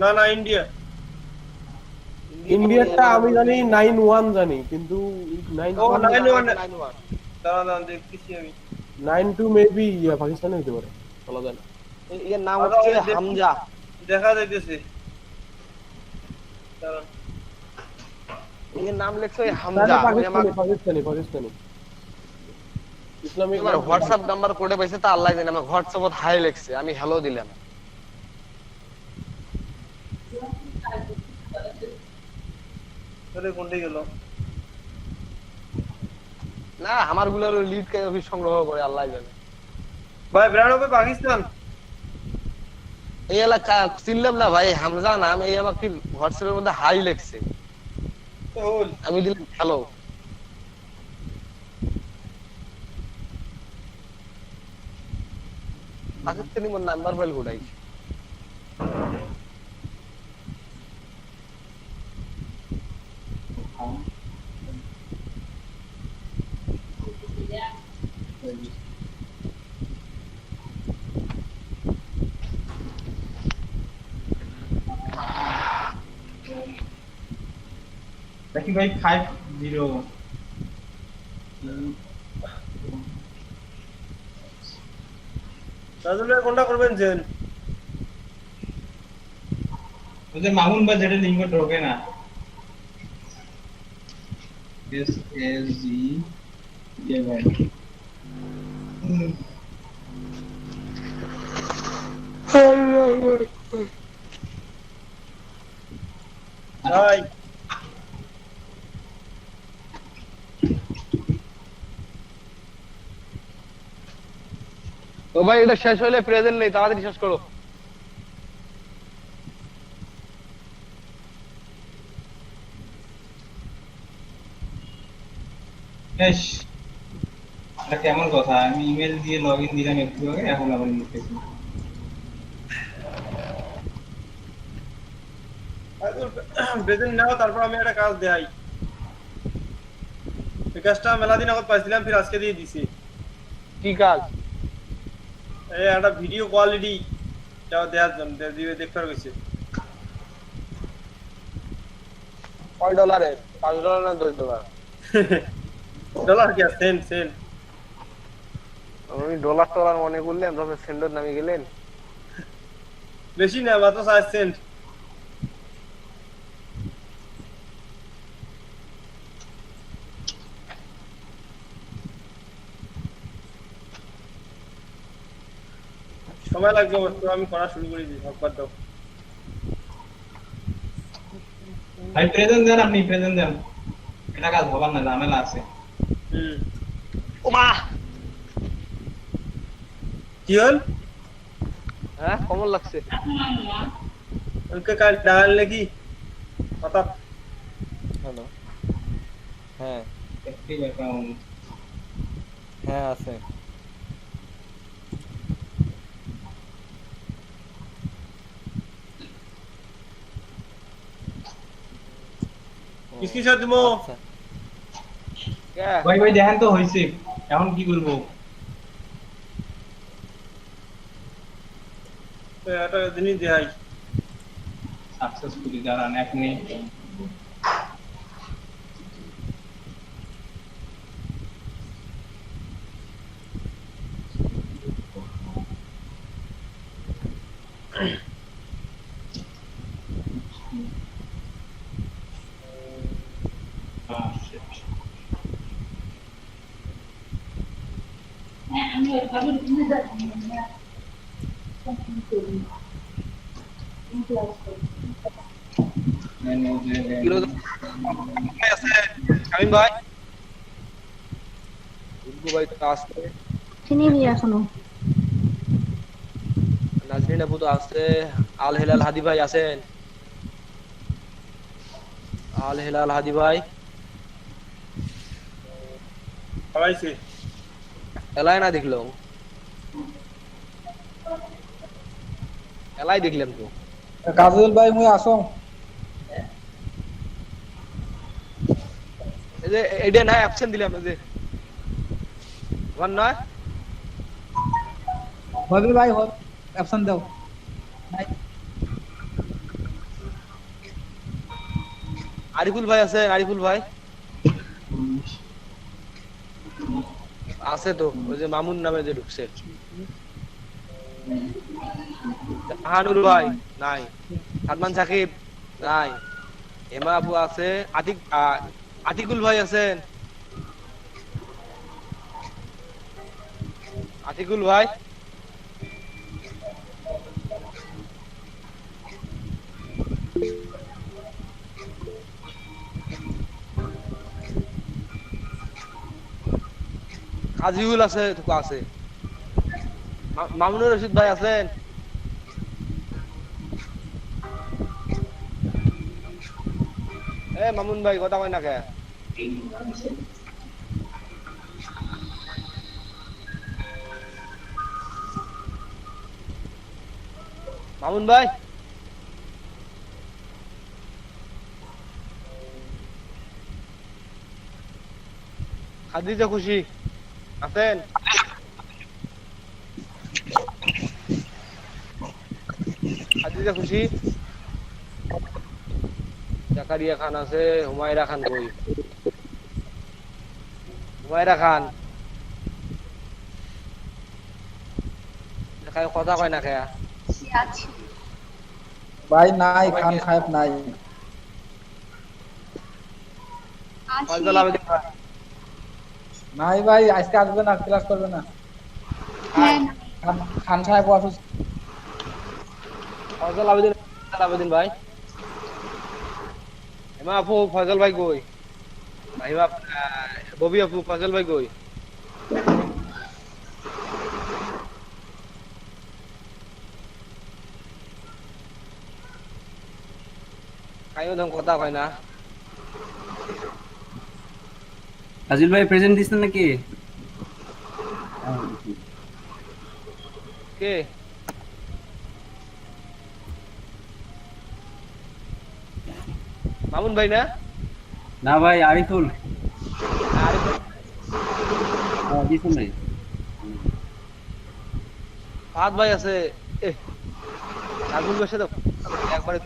না না ইন্ডিয়া। ইন্ডিয়ারটা আমি জানি 9-1 জানি, কিন্তু 9 ও টু 9-1। দাঁড়া দাঁড়া দেখতেছি আমি। 9-2 মেবি পাকিস্তানে হতে পারে, বলা যায় না। এর নাম আচ্ছা হচ্ছে আমি হামজা। দেখা যাইতেছে। দাঁড়া। এর নাম লেখছে না হামজা। না, ওই পাকিস্তানি আমাকে পাকিস্তানি পাকিস্তানি ইসলামিক এবার নাম তো হোয়াটসঅ্যাপ নাম্বার কোডে পাইছে, তা আল্লাহ জানে। আমার হোয়াটসঅ্যাপত হাই লেখছে, আমি হ্যালো দিলাম। তোরে কোনটা গেল? না আমার গুলোর লিড কে অফিস সংগ্রহ করে আল্লাহ জানে। ভাই 92 পাকিস্তান। এই এলাকা চিনলাম না ভাই, হামজা নাম। এই আমাকে হোয়াটসঅ্যাপের মধ্যে হাই লেখছে, তো হল। আমি দিলাম হ্যালো। পাকিস্তানি মোর নাম্বার ফাইল কোডাই। দেখি ভাই 50 রাজুল ভাই কোনটা করবেন জেন? ওই যে মামুন বা যেটা লিঙ্ক ঢোকে না। এস এস জি এ ভাই ভাই ও ভাই এটা শেষ হলে প্রেজেন্ট নেই, তাড়াতাড়ি শেষ করো। এস এটা কেমন কথা, আমি ইমেল দিয়ে লগইন দিলাম একটু আগে, এখন আবার লিখতেছি। প্রেজেন্ট নাও, তারপর আমি একটা কাজ দেই। এই কাজটা মেলা দিন আগত পাইছিলাম, ফির আজকে দিয়ে দিছি। কি কাজ? এই একটা ভিডিও কোয়ালিটি যাও দেয়ার জন্য দিয়ে দেখতে গেছে। কয় ডলারের? $5 না $10? ডলার কি আছে? Cent cent. আমি ডলার টলার মনে করলেন, তবে সেন্ডের নামে গেলেন। বেশি না, মাত্র 4 সেন্ট। সময় লাগবে অবশ্য, আমি করা শুরু করে দিই একবার দাও। ভাই প্রেজেন্ট দেন, আপনি প্রেজেন্ট দেন। এটা কাজ হবার না, ঝামেলা আছে। হুম। ও মা! কি হল? হ্যাঁ কেমন লাগছে? উনকে কাল ডাল নাকি কথা? হ্যালো। হ্যাঁ অ্যাক্টিভ অ্যাকাউন্ট হ্যাঁ আছে। ও, স্ক্রিনশট দিমো। আচ্ছা। কে? ভাই ভাই দেখেন তো হইছে, এখন কি করব? এটা জিনিস দেখাই। সাকসেসফুলি দাঁড়ান 1 মিনিট। shit. কিলো ভাই আছে? শামিম ভাই? উর্গু ভাই তো আছে, চিনিনি এখনো। নাজরিন আপু তো আছে, আল হেলাল হাদি ভাই আছেন? আল হেলাল হাদি ভাই সবাইছে। এলাই না দেখলাম, এলাই দেখলাম তো। কাজল ভাই মুই আসো। এই যে এইটা না অ্যাবসেন্ট দিলাম, এই যে আমার নয়। হবে ভাই, অপশন দাও। ভাই আরিফুল ভাই আছে, আরিফুল ভাই আছে তো, ওই যে মামুন নামে যে ঢুকছে। আহানুর ভাই নাই, সাদমান সাকিব নাই, হেমা আপু আছে, আতিকুল ভাই আছেন, আতিকুল ভাই কাজিউল আছে, আছে মামুনুর রশিদ ভাই আছেন, এ মামুন ভাই কথা কয় না কে? মামুন ভাই খাদিজা খুশি আছেন? খাদিজা খুশি, জাকারিয়া খান আছে, হুমায়রা খান কই? হুমায়রা খান কথা কয় না কে? ভাই নাই, খান সাহেব নাই। ফয়সাল আবেদিন ভাই নাই ভাই, আজকে আসবে না, ক্লাস করবে না। খান সাহেব অসুস্থ। ফয়সাল আবেদিন, ফয়সাল আবেদিন ভাই, হেমা আপু ফয়সাল ভাই কই? হেমা ববি আপু ফয়সাল ভাই কই? কাইও ধম কথা কয় না। আজিল ভাই প্রেজেন্ট দিচ্ছেন নাকি? কে মামুন ভাই না? না ভাই, আরিফুল। আরে দিচ্ছেন ভাই। ফাহাদ ভাই আছে, এ নাজমুল ভাইয়ের সাথে একবারে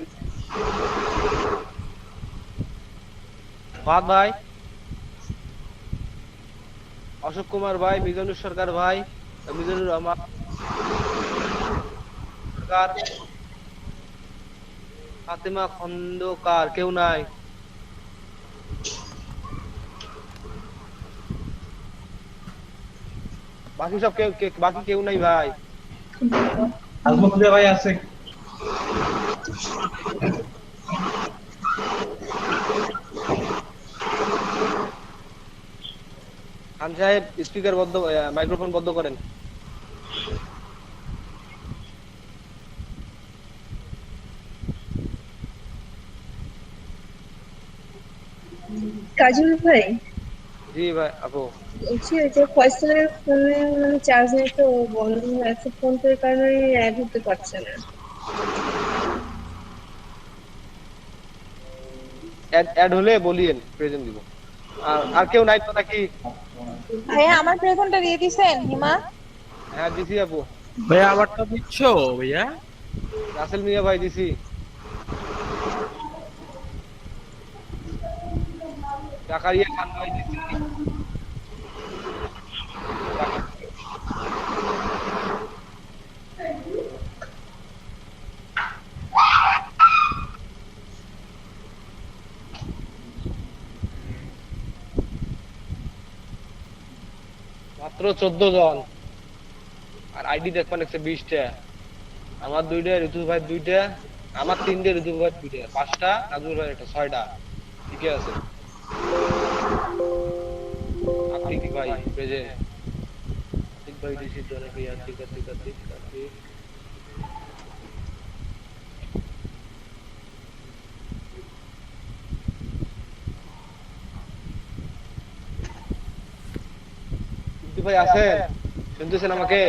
ফাহাদ ভাই, অশোক কুমার ভাই, মিজানুর সরকার ভাই, মিজানুর রহমান সরকার, ফাতেমা খন্দকার, কেউ নাই? বাকি সব বাকি কেউ নাই ভাই। আজমতুল্লাহ ভাই আছে। খান সাহেব স্পিকার বন্ধ, মাইক্রোফোন বন্ধ করেন। কাজল ভাই, জি ভাই আপু, বলছি ওই যে ফয়সালের ফোনে মানে চার্জ নেই তো, বন্ধ হয়ে আছে, ফোন পের কারণে অ্যাড হতে পারছে না। অ্যাড হলে বলিয়েন, প্রেজেন্ট দিব। আর কেউ নাই তো নাকি? ভাইয়া আমার প্রেজেন্টটা দিয়ে দিছেন হিমা? হ্যাঁ দিছি আপু। ভাইয়া আমারটা দিচ্ছো ভাইয়া? রাসেল মিয়া ভাই দিছি। জাকারিয়া খান ভাই দিছি। মাত্র 14 জন, আর আইডি দেখবেন 120টা। আমার 2টা, ঋতু ভাই 2টা, আমার 3টে, ঋতু ভাই 2টা, 5টা, নাজমুল ভাই একটা, 6টা। ঠিক আছে আপনি কি ভাই প্রেজেন্ট? ঠিক ভাই দিছি তো নাকি? ঠিক আছে ঠিক আছে ঠিক আছে। ঋতু ভাই আছেন? শুনতেছেন আমাকে?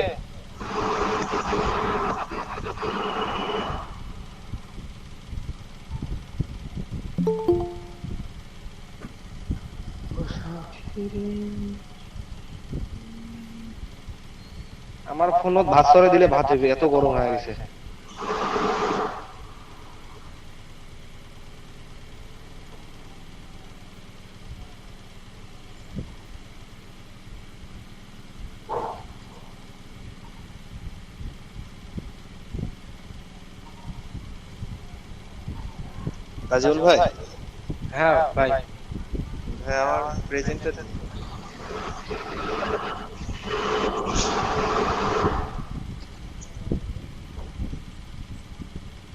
আমার ফোনত ভাত সরে দিলে ভাত হইবে, এত গরম হয়ে গেছে। রাজিউল ভাই, হ্যাঁ ভাই। ভাই আমার প্রেজেন্টটা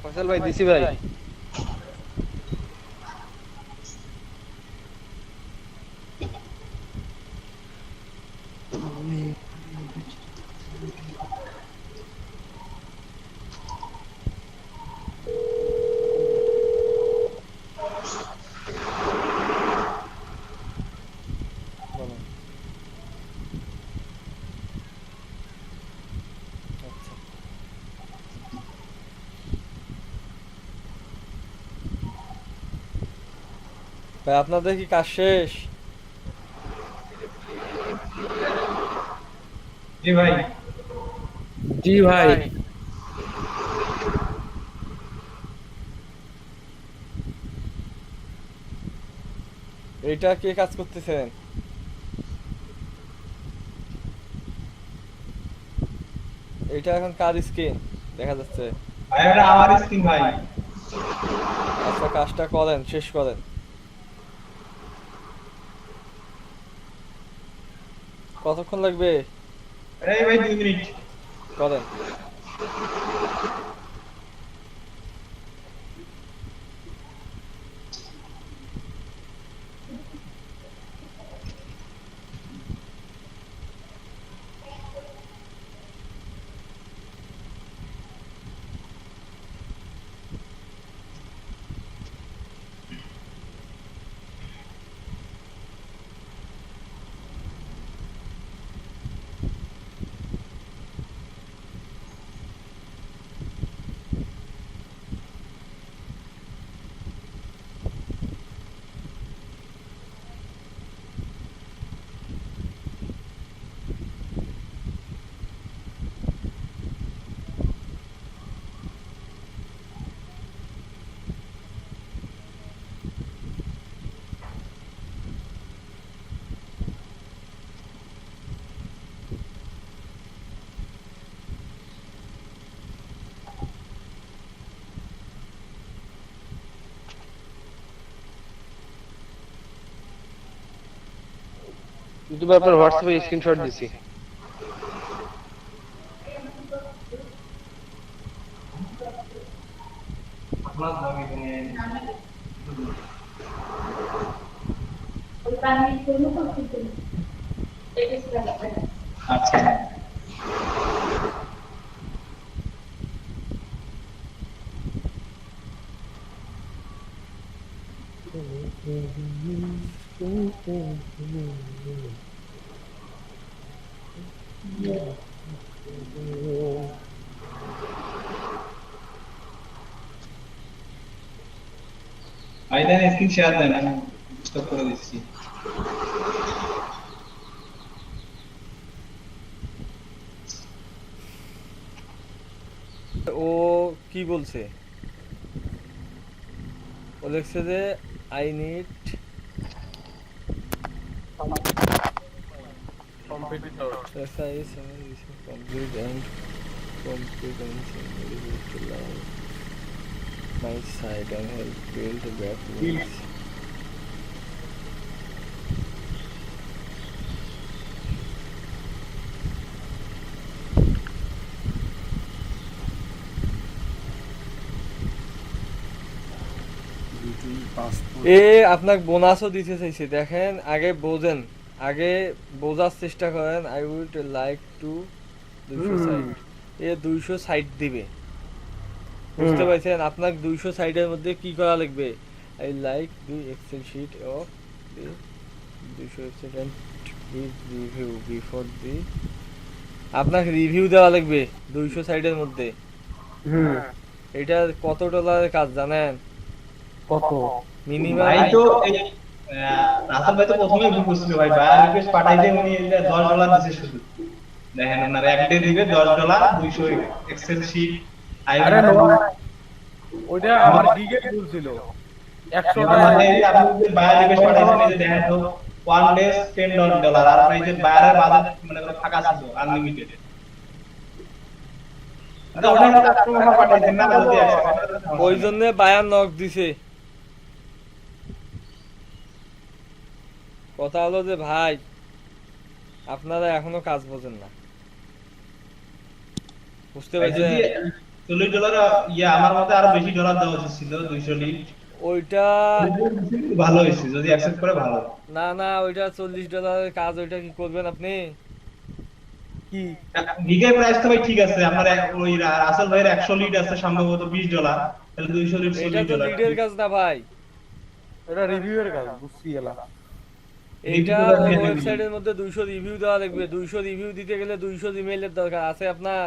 ফয়সাল ভাই দিছি ভাই। বলো। আচ্ছা ভাই, আপনাদের কি কাজ শেষ? জি ভাই। জি ভাই। এইটা কে কাজ করতেছেন? এটা এখন কার স্ক্রিন দেখা যাচ্ছে? ভাই ওটা আমার স্ক্রিন ভাই। আচ্ছা, কাজটা করেন, শেষ করেন। কতক্ষণ লাগবে? এই ভাই 2 মিনিট। করেন। ইউটিউবে আপনার হোয়াটসঅ্যাপে স্ক্রিনশট দিছি। আচ্ছা ভাই দেন স্ক্রিন শেয়ার দেন, আমি স্টপ করে দিচ্ছি। ও কি বলছে? ও লিখছে যে I need competitor. exercise and complete and competence in ability to learn my side and help build back wings. এ আপনাকে বোনাসও দিতে চাইছে, দেখেন আগে বোঝেন, আগে বোঝার চেষ্টা করেন। I would like to 200 side, এ 200 সাইড দিবে, বুঝতে পারছেন? আপনার 200 সাইডের মধ্যে কি করা লাগবে? I like the Excel sheet of the 200 Excel review before the, আপনাকে রিভিউ দেওয়া লাগবে 200 সাইডের মধ্যে। এটা কত ডলারের কাজ জানেন? কত? মিনিমাম ভাই তো এই রাসেল ভাই তো প্রথমেই ভুল করছিল ভাই, বায়ার রিকোয়েস্ট পাঠাইতে উনি $10 দিছে শুধু। দেখেন ওনার এক ডে দিবে $10, 200 এক্সেল শিট। আরে নয়, ওইটা আমার গিগে বলছিল 100 মানে এই যে আপনি যে বায়ার রিকোয়েস্ট পাঠাইছেন, এই যে দেখেন তো ওয়ান ডে $10, আর আপনার এই যে বায়ারের বাজেট মানে ফাঁকা ছিল আনলিমিটেড। আরে ওটা কাস্টমার পাঠাইছেন না, যদি ওই জন্য বায়ার নক দিছে। কথা হলো যে ভাই আপনারা এখনো কাজ বোঝেন না, বুঝতে ভাই, পারছেন? যদি $40 আমার মতে আরো বেশি ডলার দেওয়া উচিত ছিল, 200 লিট। ওইটা ভালো হয়েছে যদি অ্যাকসেপ্ট করে, ভালো। না না, ওইটা $40 কাজ, ওইটা কি করবেন আপনি? কি গিগের প্রাইস তো ভাই ঠিক আছে, আপনার ওই রাসেল ভাইয়ের 100 লিট আছে সম্ভবত $20, তাহলে 200 লিট এটা তো $40। লিডের কাজ না ভাই, এটা রিভিউয়ের কাজ, বুঝছি এলা। এইটা Review দেওয়া ওয়েবসাইটের মধ্যে 200 রিভিউ দেওয়া লাগবে। 200 রিভিউ দিতে গেলে 200 ইমেইলের দরকার আছে আপনার।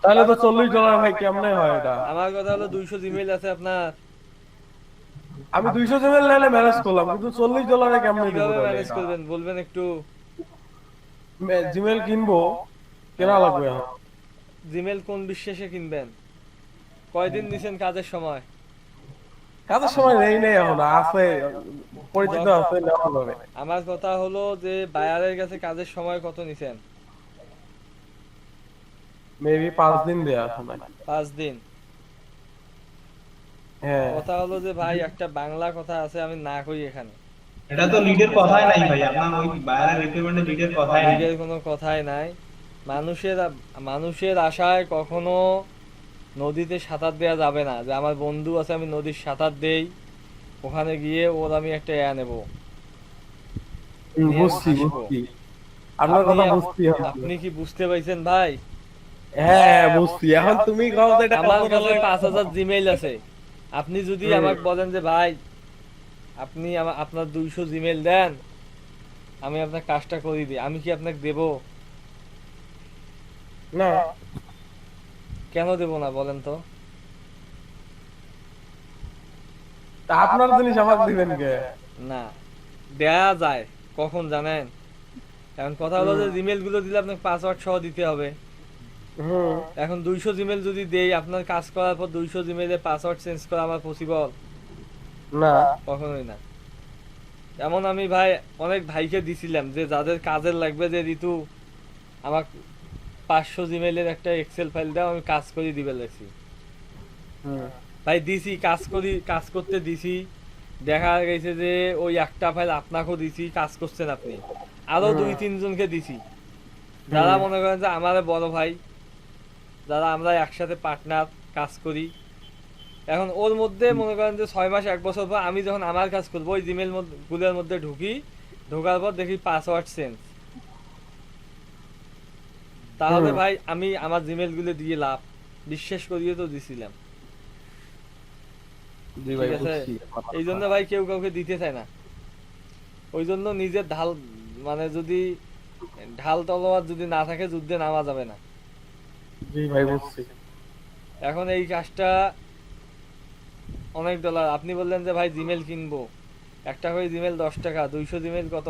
তাহলে তো $40 ভাই কেমনে হয় এটা? আমার কথা হলো 200 ইমেইল আছে আপনার, আমি 200 জিমেল লাইনে ম্যানেজ করলাম, কিন্তু $40 কেমনে দিব? কিভাবে ম্যানেজ করবেন বলবেন একটু? জিমেল কিনবো, কেনা লাগবে এখন। জিমেল কোন বিশ্বাসে কিনবেন? কয়দিন দিছেন কাজের সময়? কাজের সময় নেই এখন, আছে পরিচিত আছে, নেওয়া যাবে। আমার কথা হলো যে বায়ারের কাছে কাজের সময় কত নিছেন? মেবি 5 দিন দেয়া আছে না। 5 দিন। হ্যাঁ, কথা হলো যে ভাই একটা বাংলা কথা আছে, আমি না কই এখানে, এটা তো লিডের কথাই নাই ভাই, আপনার ওই বায়ারের রিকোয়ারমেন্টে লিডের কথাই নাই। লিগের কোনো কথাই নাই। মানুষের আশায় কখনো নদীতে সাঁতার দেওয়া যাবে না, যে আমার বন্ধু আছে আমি নদীর সাঁতার দেই, ওখানে গিয়ে ওর আমি একটা নেব। বুঝছি বুঝছি, আপনার কথা বুঝছি এখন। আপনি কি বুঝতে পাইছেন ভাই? হ্যাঁ বুঝছি, এখন তুমি কও যে এটা আমার কত কাছে টাকা? 5000 জিমেইল আছে। আপনি যদি আমাকে বলেন যে ভাই আপনি আপনার 200 জিমেইল দেন, আমি আপনার কাজটা করে দিই, আমি কি আপনাকে দেব? না, কেন দেব না বলেন তো? তা আপনার জিনিস আমাকে দিবেন কে? না, দেয়া যায় কখন জানেন? এখন কথা হলো যে জিমেইল গুলো দিলে আপনাকে পাসওয়ার্ড সহ দিতে হবে। এখন 200 জিমেইল যদি দেই, আপনার কাজ করার পর 200 জিমেইলে পাসওয়ার্ড চেঞ্জ করা আমার পসিবল না, কখনোই না। এমন আমি ভাই অনেক ভাইকে দিছিলাম, যে যাদের কাজের লাগবে, যে ঋতু আমাকে 500 জিমেইলের একটা এক্সেল ফাইল দাও, আমি কাজ করে দিবে লাগছি। ভাই দিছি, কাজ করতে দিছি, দেখা গেছে যে ওই একটা ফাইল আপনাকেও দিছি, কাজ করছেন আপনি, আরো 2-3 জনকে দিছি, যারা মনে করেন যে আমার বড় ভাই, যারা আমরা একসাথে পার্টনার কাজ করি। এখন ওর মধ্যে মনে করেন যে 6 মাস 1 বছর পর আমি যখন আমার কাজ করবো, ওই জিমেল গুলোর মধ্যে ঢোকার পর দেখি পাসওয়ার্ড চেঞ্জ, তাহলে ভাই আমি আমার জিমেল গুলো দিয়ে লাভ, বিশ্বাস করিয়ে তো দিছিলাম। ঠিক আছে, এই জন্য ভাই কেউ কাউকে দিতে চায় না। ওই জন্য নিজের ঢাল, মানে যদি ঢাল তলোয়ার যদি না থাকে, যুদ্ধে নামা যাবে না। জি ভাই বুঝছি। এখন এই কাজটা অনেক ডলার। আপনি বললেন যে ভাই জিমেল কিনবো, একটা করে জিমেল 10 টাকা, 200 জিমেল কত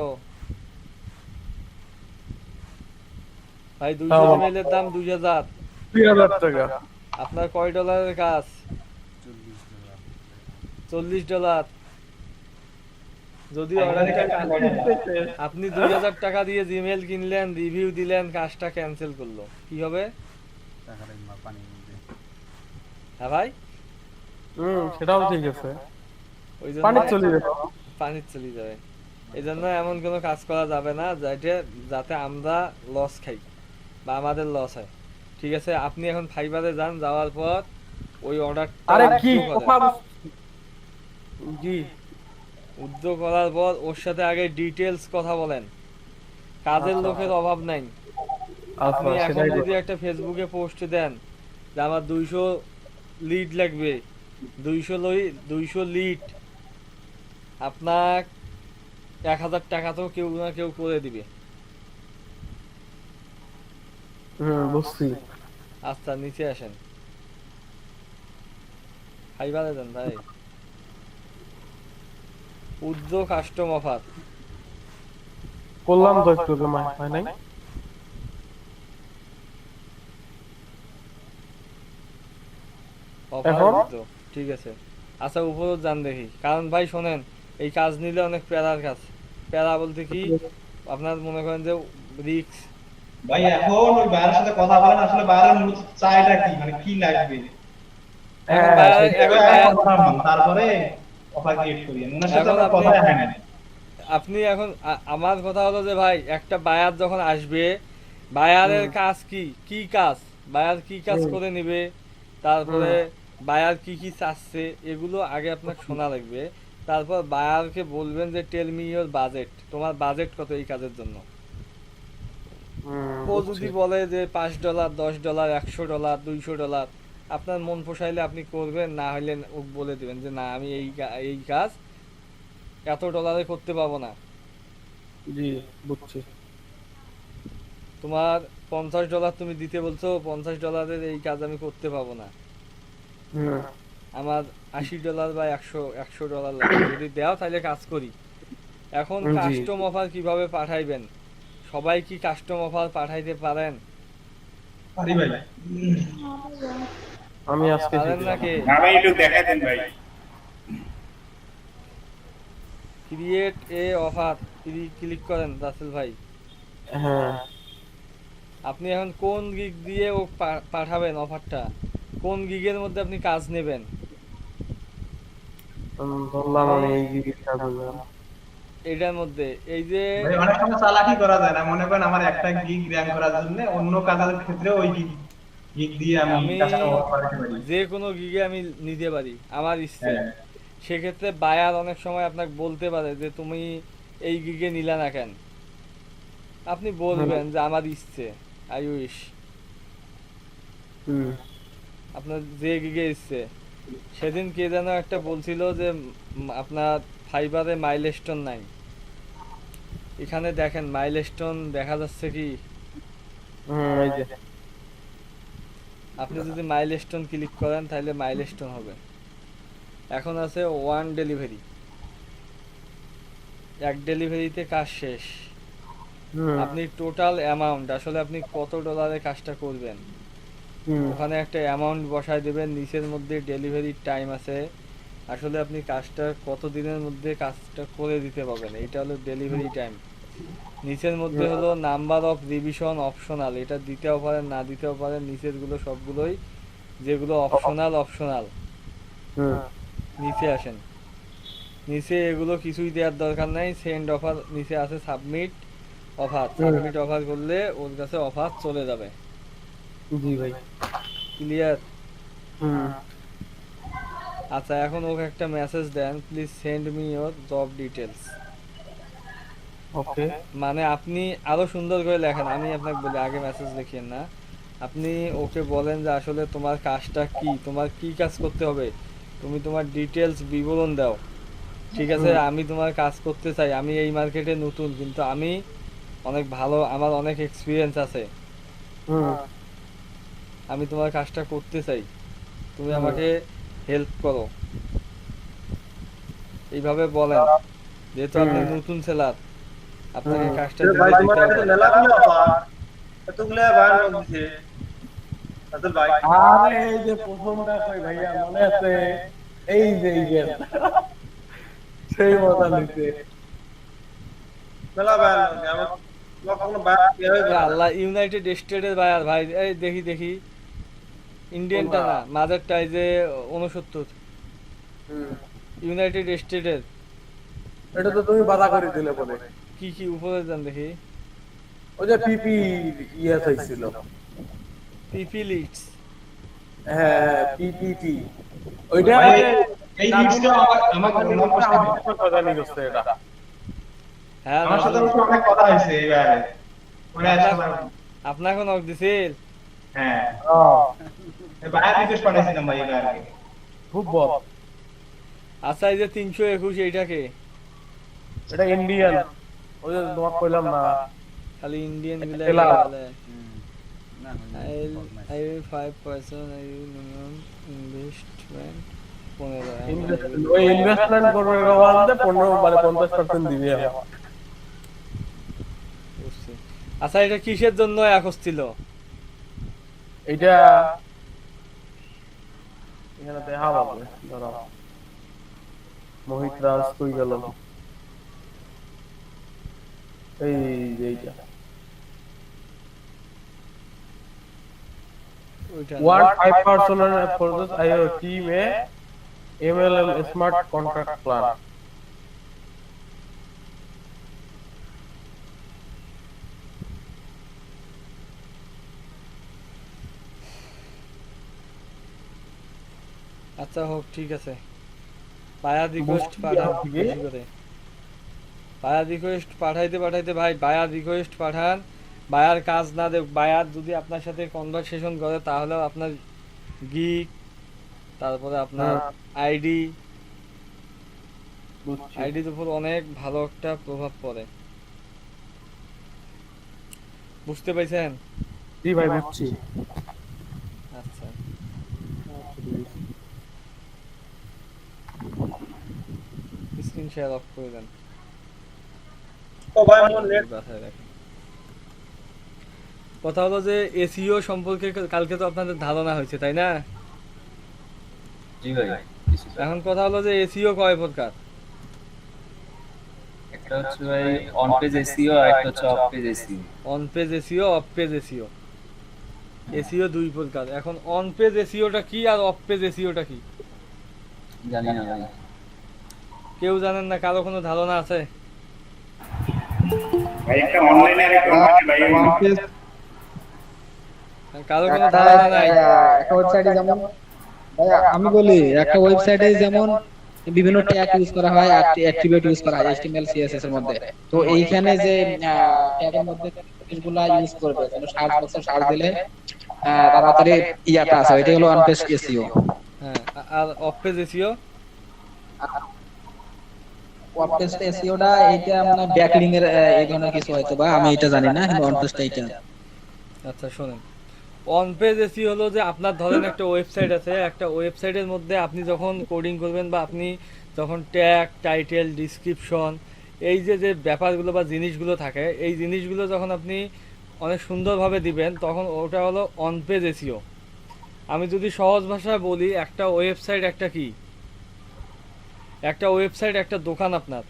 ভাই? 200 জিমেলের দাম 2000। 3000 টাকা। আপনার কয় ডলারের কাজ? $40। যদি আপনি 2000 টাকা দিয়ে জিমেল কিনলেন, রিভিউ দিলেন, কাজটা ক্যান্সেল করলো, কি হবে? হ্যাঁ ভাই, সেটাও ঠিক আছে, ওই জন্য পানি চলে যাবে। পানি চলে যাবে। এই জন্য এমন কোনো কাজ করা যাবে না যাতে আমরা লস খাই বা আমাদের লস হয়। ঠিক আছে, আপনি এখন ফাইবারে যান, যাওয়ার পর ওই অর্ডারটা আরে কি কথা, জি উদ্যোগ করার পর ওর সাথে আগে ডিটেইলস কথা বলেন। কাজের লোকের অভাব নাই। আপনি এখন যদি একটা ফেসবুকে পোস্ট দেন যে আমার 200 লিড লাগবে, 200 লিড, আপনার 1000 টাকা তো কেউ না কেউ করে দিবে। বুঝছি। আচ্ছা নিচে আসেন, ফাইবারে যান ভাই, উদ্যোগ কাস্টম অফার করলাম তো একটু হয় নাই। অফার উদ্যোগ, ঠিক আছে। আচ্ছা উপরে যান দেখি, কারণ ভাই শোনেন, এই কাজ নিলে অনেক প্যারার কাজ। প্যারা বলতে কি, আপনার মনে করেন যে রিস্ক। ভাই এখন ওই বাইরের সাথে কথা বলেন, আসলে বাইরের মূলত চাইটা কি, মানে কি লাগবে, তারপরে অফার ক্রিয়েট করি ওনার সাথে এখন আমার আপনি কথাই হয় না। আপনি এখন আমার কথা হলো যে ভাই একটা বায়ার যখন আসবে, বায়ারের কাজ কি কি কাজ, বায়ার কি কাজ করে নিবে, তারপরে বায়ার কি কি চাচ্ছে এগুলো আগে আপনাকে শোনা লাগবে। তারপর বায়ারকে বলবেন যে টেল মি ইওর বাজেট, তোমার বাজেট কত এই কাজের জন্য। ও যদি বলে যে $5, $10, $100, $200, আপনার মন পোষাইলে আপনি করবেন, না হলে ও বলে দিবেন যে না আমি এই কাজ এত ডলারে করতে পারবো না। জি বুঝছি। তোমার $50 তুমি দিতে বলছো, $50 এই কাজ আমি করতে পারবো না, আমার $80 বা $100 লাগবে, যদি দাও তাহলে কাজ করি। এখন কাস্টম অফার কিভাবে পাঠাইবেন? সবাই কি কাস্টম অফার পাঠাইতে পারেন? পারি ভাই। আমি আজকে পারেন নাকি? ভাই একটু দেখাই দেন ভাই। ক্রিয়েট এ অফার ক্লিক করেন রাসেল ভাই। হ্যাঁ আপনি এখন কোন গিগ দিয়ে ও পাঠাবেন অফারটা, কোন গিগের মধ্যে আপনি কাজ নেবেন? বললাম আমি এই গিগটা বললাম এইটার মধ্যে এই যে ভাই অনেক সময় চালাকি করা যায় না, মনে করেন আমার একটা গিগ র্যাঙ্ক করার জন্য অন্য কাজের ক্ষেত্রে ওই গিগ দিয়ে আমি কাজটা অফার করতে পারি। যে কোনো গিগে আমি নিতে পারি আমার ইচ্ছে। হ্যাঁ। সেক্ষেত্রে বায়ার অনেক সময় আপনাকে বলতে পারে যে তুমি এই গিগে নিলা না কেন, আপনি বলবেন যে আমার ইচ্ছে, আই উইশ, আপনার যে গিগে ইচ্ছে। সেদিন কে যেন একটা বলছিল যে আপনার ফাইবারে মাইলস্টোন নাই, এখানে দেখেন মাইলস্টোন দেখা যাচ্ছে কি? এই যে আপনি যদি মাইলস্টোন ক্লিক করেন তাহলে মাইলস্টোন হবে। এখন আছে 1 ডেলিভারি, এক ডেলিভারিতে কাজ শেষ। আপনি টোটাল অ্যামাউন্ট, আসলে আপনি কত ডলারে কাজটা করবেন ওখানে একটা অ্যামাউন্ট বসায় দেবেন। নিচের মধ্যে ডেলিভারি টাইম আছে, আসলে আপনি কাজটা কত দিনের মধ্যে কাজটা করে দিতে পারবেন, এটা হলো ডেলিভারি টাইম। নিচের মধ্যে হলো নাম্বার অফ রিভিশন অপশনাল, এটা দিতেও পারেন না দিতেও পারেন, নিচের গুলো সবগুলোই যেগুলো অপশনাল নিচে আসেন। নিচে এগুলো কিছুই দেওয়ার দরকার নাই, সেন্ড অফার নিচে আছে, সাবমিট অফার, সাবমিট অফার করলে ওর কাছে অফার চলে যাবে। জি ভাই ক্লিয়ার? আচ্ছা এখন ওকে একটা মেসেজ দেন, please send me your job details. Okay মানে আপনি আরো সুন্দর করে লেখেন, আমি আপনাকে বলি আগে মেসেজ লিখেন না, আপনি ওকে বলেন যে আসলে তোমার কাজটা কি, তোমার কি কাজ করতে হবে, তুমি তোমার ডিটেলস বিবরণ দাও। ঠিক আছে, আমি তোমার কাজ করতে চাই, আমি এই মার্কেটে নতুন, কিন্তু আমি অনেক ভালো, আমার অনেক এক্সপিরিয়েন্স আছে, আমি তোমার কাজটা করতে চাই, তুমি আমাকে হেল্প করো, এইভাবে বলেন। যেহেতু আপনি নতুন সেলার, আপনাকে কাজটা দিতে ভাই দিতে তোমার কাছে হবে। মেলাগুলো অফার এতগুলো ভাই লোক দিছে রাসেল ভাই। আরে এই যে প্রথমটা কই ভাইয়া মনে আছে, এই যে সেই মজা নিতে মেলা ভাই লোক আমার কখনো ভাই ইয়ে হয়ে গেল আল্লাহ, ইউনাইটেড স্টেটের বায়ার ভাই, এই দেখি ইন্ডিয়ানটা না, মাদারটা এই যে 69 ইউনাইটেড স্টেটের। এটা তো তুমি বাধা করে দিলে বলে। কি কি উপরে যান দেখি, ওই যে পিপি ইয়ে চাইছিল, পিপি লিডস। হ্যাঁ পিপিটি ওইটা ভাই এই লিস্টটা আমাকে মনে কথা নিয়ে গেছে এটা। হ্যাঁ আমার সাথে অনেক কথা হয়েছে এই ব্যাপারে মনে আছে আমার। আপনাকে নক দিছিল। হ্যাঁ বাইরে রিকোয়েস্ট পাঠাইছিলাম ভাই এই ব্যাপারে। খুব বড়। আচ্ছা এই যে 321 এইটাকে, এটা ইন্ডিয়ান, ওই যে তোমাকে কইলাম না খালি ইন্ডিয়ান গুলা এলা। বলে। I will 5% I will minimum investment 15। ওই ইনভেস্টমেন্ট করবে বলতে 15 মানে 50% দিবে আমার। বুঝছি। আচ্ছা এটা কিসের জন্য একস ছিল? এটা এখানে দেখা পাবে, ধরো মোহিত রাজ কই গেল, এই যে এইটা ওইটা 15% for this IO team MLM smart contract plan. আচ্ছা হোক, ঠিক আছে। পায়া রিকোয়েস্ট পাঠান বেশি করে। পায়া রিকোয়েস্ট পাঠাইতে পাঠাইতে ভাই বায়ার রিকোয়েস্ট পাঠান। বায়ার কাজ না দেখ, বায়ার যদি আপনার সাথে কনভারসেশন করে তাহলেও আপনার গিগ, তারপরে আপনার আইডি, আইডির উপর অনেক ভালো একটা প্রভাব পড়ে। বুঝতে পাইছেন? জি ভাই বুঝছি। আচ্ছা স্ক্রিন শেয়ার অফ করে দেন। ও ভাই মোর নেট বাসায় রাখেন। কথা হলো যে এসইও সম্পর্কে কালকে তো আপনাদের ধারণা হয়েছে, তাই না? জি ভাই। এখন কথা হলো যে এসইও কয় প্রকার? একটা হচ্ছে ভাই অন পেজ এসইও আর একটা হচ্ছে of page SEO. On page SEO, off page SEO. SEO দুই প্রকার। এখন অন পেজ এসইওটা কি আর অফ পেজ এসইওটা কি? জানি না ভাই। কেউ জানেন না? কারো কোনো ধারণা আছে? ভাই একটা অনলাইনে আর একটা অফলাইনে ভাই কারো কোনো ধারণা নাই? একটা ওয়েবসাইটে যেমন আমি বলি, একটা ওয়েবসাইটে যেমন বিভিন্ন ট্যাগ ইউজ করা হয় আর অ্যাট্রিবিউট ইউজ করা হয় HTML CSS এর মধ্যে। তো এইখানে যে ট্যাগের মধ্যে জিনিসগুলো ইউজ করবে, যেন সার্চ বক্সে সার্চ দিলে তাড়াতাড়ি ইয়াটা আছে, এটা হলো অন পেজ এসইও। হ্যাঁ, আর off page SEO? Off page এসইওটা এটা মানে ব্যাকলিং এর এই ধরনের কিছু হয়তো, বা আমি এটা জানি না, কিন্তু অন পেজটা এটা। আচ্ছা শোনেন, অন পেজ এসইও হলো যে আপনার ধরেন একটা ওয়েবসাইট আছে, একটা ওয়েবসাইটের মধ্যে আপনি যখন কোডিং করবেন বা আপনি যখন ট্যাগ, টাইটেল, ডিসক্রিপশন, এই যে যে ব্যাপারগুলো বা জিনিসগুলো থাকে, এই জিনিসগুলো যখন আপনি অনেক সুন্দরভাবে দিবেন তখন ওটা হলো অন পেজ এসইও। আমি যদি সহজ ভাষায় বলি, একটা ওয়েবসাইট একটা কি, একটা ওয়েবসাইট একটা দোকান আপনার,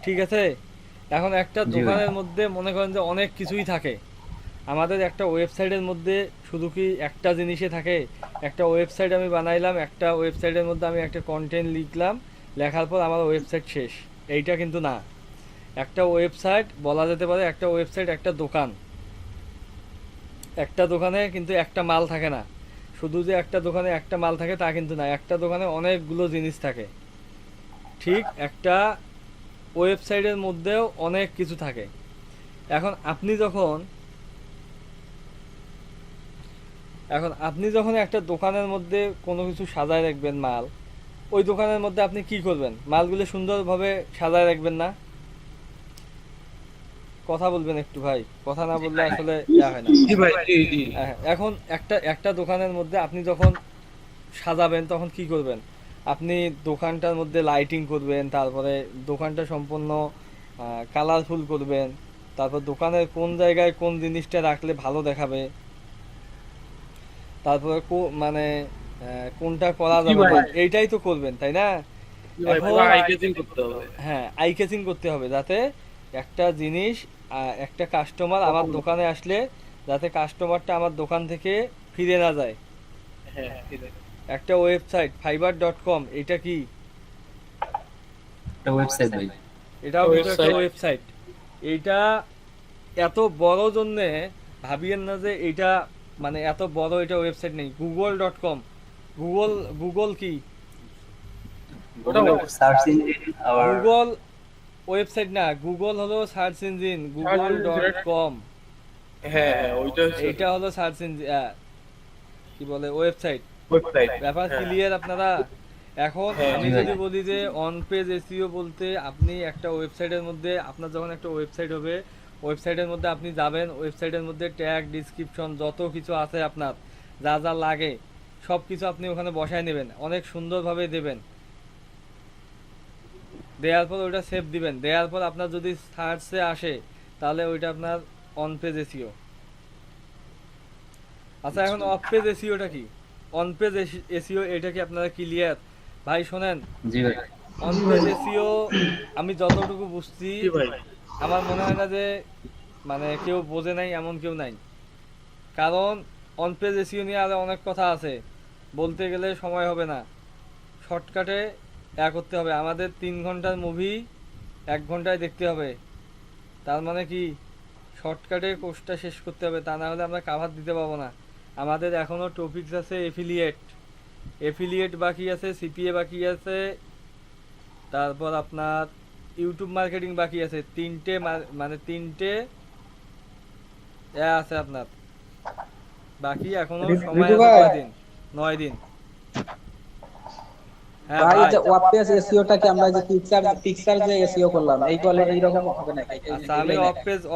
ঠিক আছে? এখন একটা দোকানের মধ্যে মনে করেন যে অনেক কিছুই থাকে। আমাদের একটা ওয়েবসাইটের মধ্যে শুধু কি একটা জিনিসে থাকে? একটা ওয়েবসাইট আমি বানাইলাম, একটা ওয়েবসাইটের মধ্যে আমি একটা কন্টেন্ট লিখলাম, লেখার পর আমার ওয়েবসাইট শেষ, এইটা কিন্তু না। একটা ওয়েবসাইট বলা যেতে পারে একটা ওয়েবসাইট একটা দোকান। একটা দোকানে কিন্তু একটা মাল থাকে না। শুধু যে একটা দোকানে একটা মাল থাকে তা কিন্তু না, একটা দোকানে অনেকগুলো জিনিস থাকে। ঠিক একটা ওয়েবসাইটের মধ্যেও অনেক কিছু থাকে। এখন আপনি যখন একটা দোকানের মধ্যে কোনো কিছু সাজায় রাখবেন মাল, ওই দোকানের মধ্যে আপনি কি করবেন? মালগুলো সুন্দরভাবে সাজায় রাখবেন না? কথা বলবেন একটু ভাই, কথা না বললে আসলে হয় না। হ্যাঁ, এখন একটা দোকানের মধ্যে আপনি যখন সাজাবেন তখন কি করবেন? আপনি দোকানটার মধ্যে লাইটিং করবেন, তারপরে দোকানটা সম্পূর্ণ কালারফুল করবেন, তারপর দোকানের কোন জায়গায় কোন জিনিসটা রাখলে ভালো দেখাবে, তারপরে মানে কোনটা করা যাবে না, এইটাই তো করবেন, তাই না? হ্যাঁ, আই ক্যাচিং করতে হবে, যাতে একটা জিনিস একটা কাস্টমার আমার দোকানে আসলে যাতে কাস্টমারটা আমার দোকান থেকে ফিরে না যায়। একটা ওয়েবসাইট fiverr.com, এটা কি? একটা ওয়েবসাইট ভাই। এটাও কিন্তু একটা ওয়েবসাইট। এইটা এত বড় জন্যে ভাবিয়েন না যে এইটা মানে এত বড় এটা ওয়েবসাইট নেই। google.com, গুগল কি? সার্চ ইঞ্জিন আর গুগল ওয়েবসাইট না, গুগল হলো সার্চ ইঞ্জিন, google.com। হ্যাঁ ওইটা হচ্ছে, এইটা হলো সার্চ ইঞ্জিন, কি বলে, ওয়েবসাইট। ব্যাপার ক্লিয়ার আপনারা? এখন আমি যদি বলি যে অন পেজ এসইও বলতে আপনি একটা ওয়েবসাইটের মধ্যে, আপনার যখন একটা ওয়েবসাইট হবে, ওয়েবসাইটের মধ্যে আপনি যাবেন, ওয়েবসাইটের মধ্যে ট্যাগ, ডিসক্রিপশন যত কিছু আছে আপনার যা যা লাগে সব কিছু আপনি ওখানে বসায় নেবেন, অনেক সুন্দরভাবে দেবেন। দেওয়ার পর ওইটা সেভ দিবেন। দেওয়ার পর আপনার যদি সার্চে আসে তাহলে ওইটা আপনার অন পেজ এসইও। আচ্ছা, এখন অফ পেজ এসইওটা কি? অন পেজ এসইও এটা কি আপনারা ক্লিয়ার? ভাই শোনেন, জি ভাই। অন পেজ এসইও আমি যতটুকু বুঝছি, আমার মনে হয় না যে মানে কেউ বোঝে নাই এমন কেউ নাই। কারণ অন পেজ এসইও নিয়ে আরো অনেক কথা আছে, বলতে গেলে সময় হবে না। শর্টকাটে করতে হবে। আমাদের 3 ঘন্টার মুভি 1 ঘন্টায় দেখতে হবে। তার মানে কি শর্টকাটে কোর্সটা শেষ করতে হবে, তা না হলে আমরা কাভার দিতে পারবো না। আমাদের এখনো টপিকস আছে এফিলিয়েট বাকি আছে, সিপিএ বাকি আছে, তারপর আপনার ইউটিউব মার্কেটিং বাকি আছে। তিনটে আছে আপনার বাকি, এখনো সময় আছে কয়দিন? 9 দিন। হ্যাঁ ভাই ভাই, যে ওয়াপেস এসইওটা কি আমরা যে পিকচার যে এসইও করলাম এই বলে এই রকম হবে নাকি? আচ্ছা আমি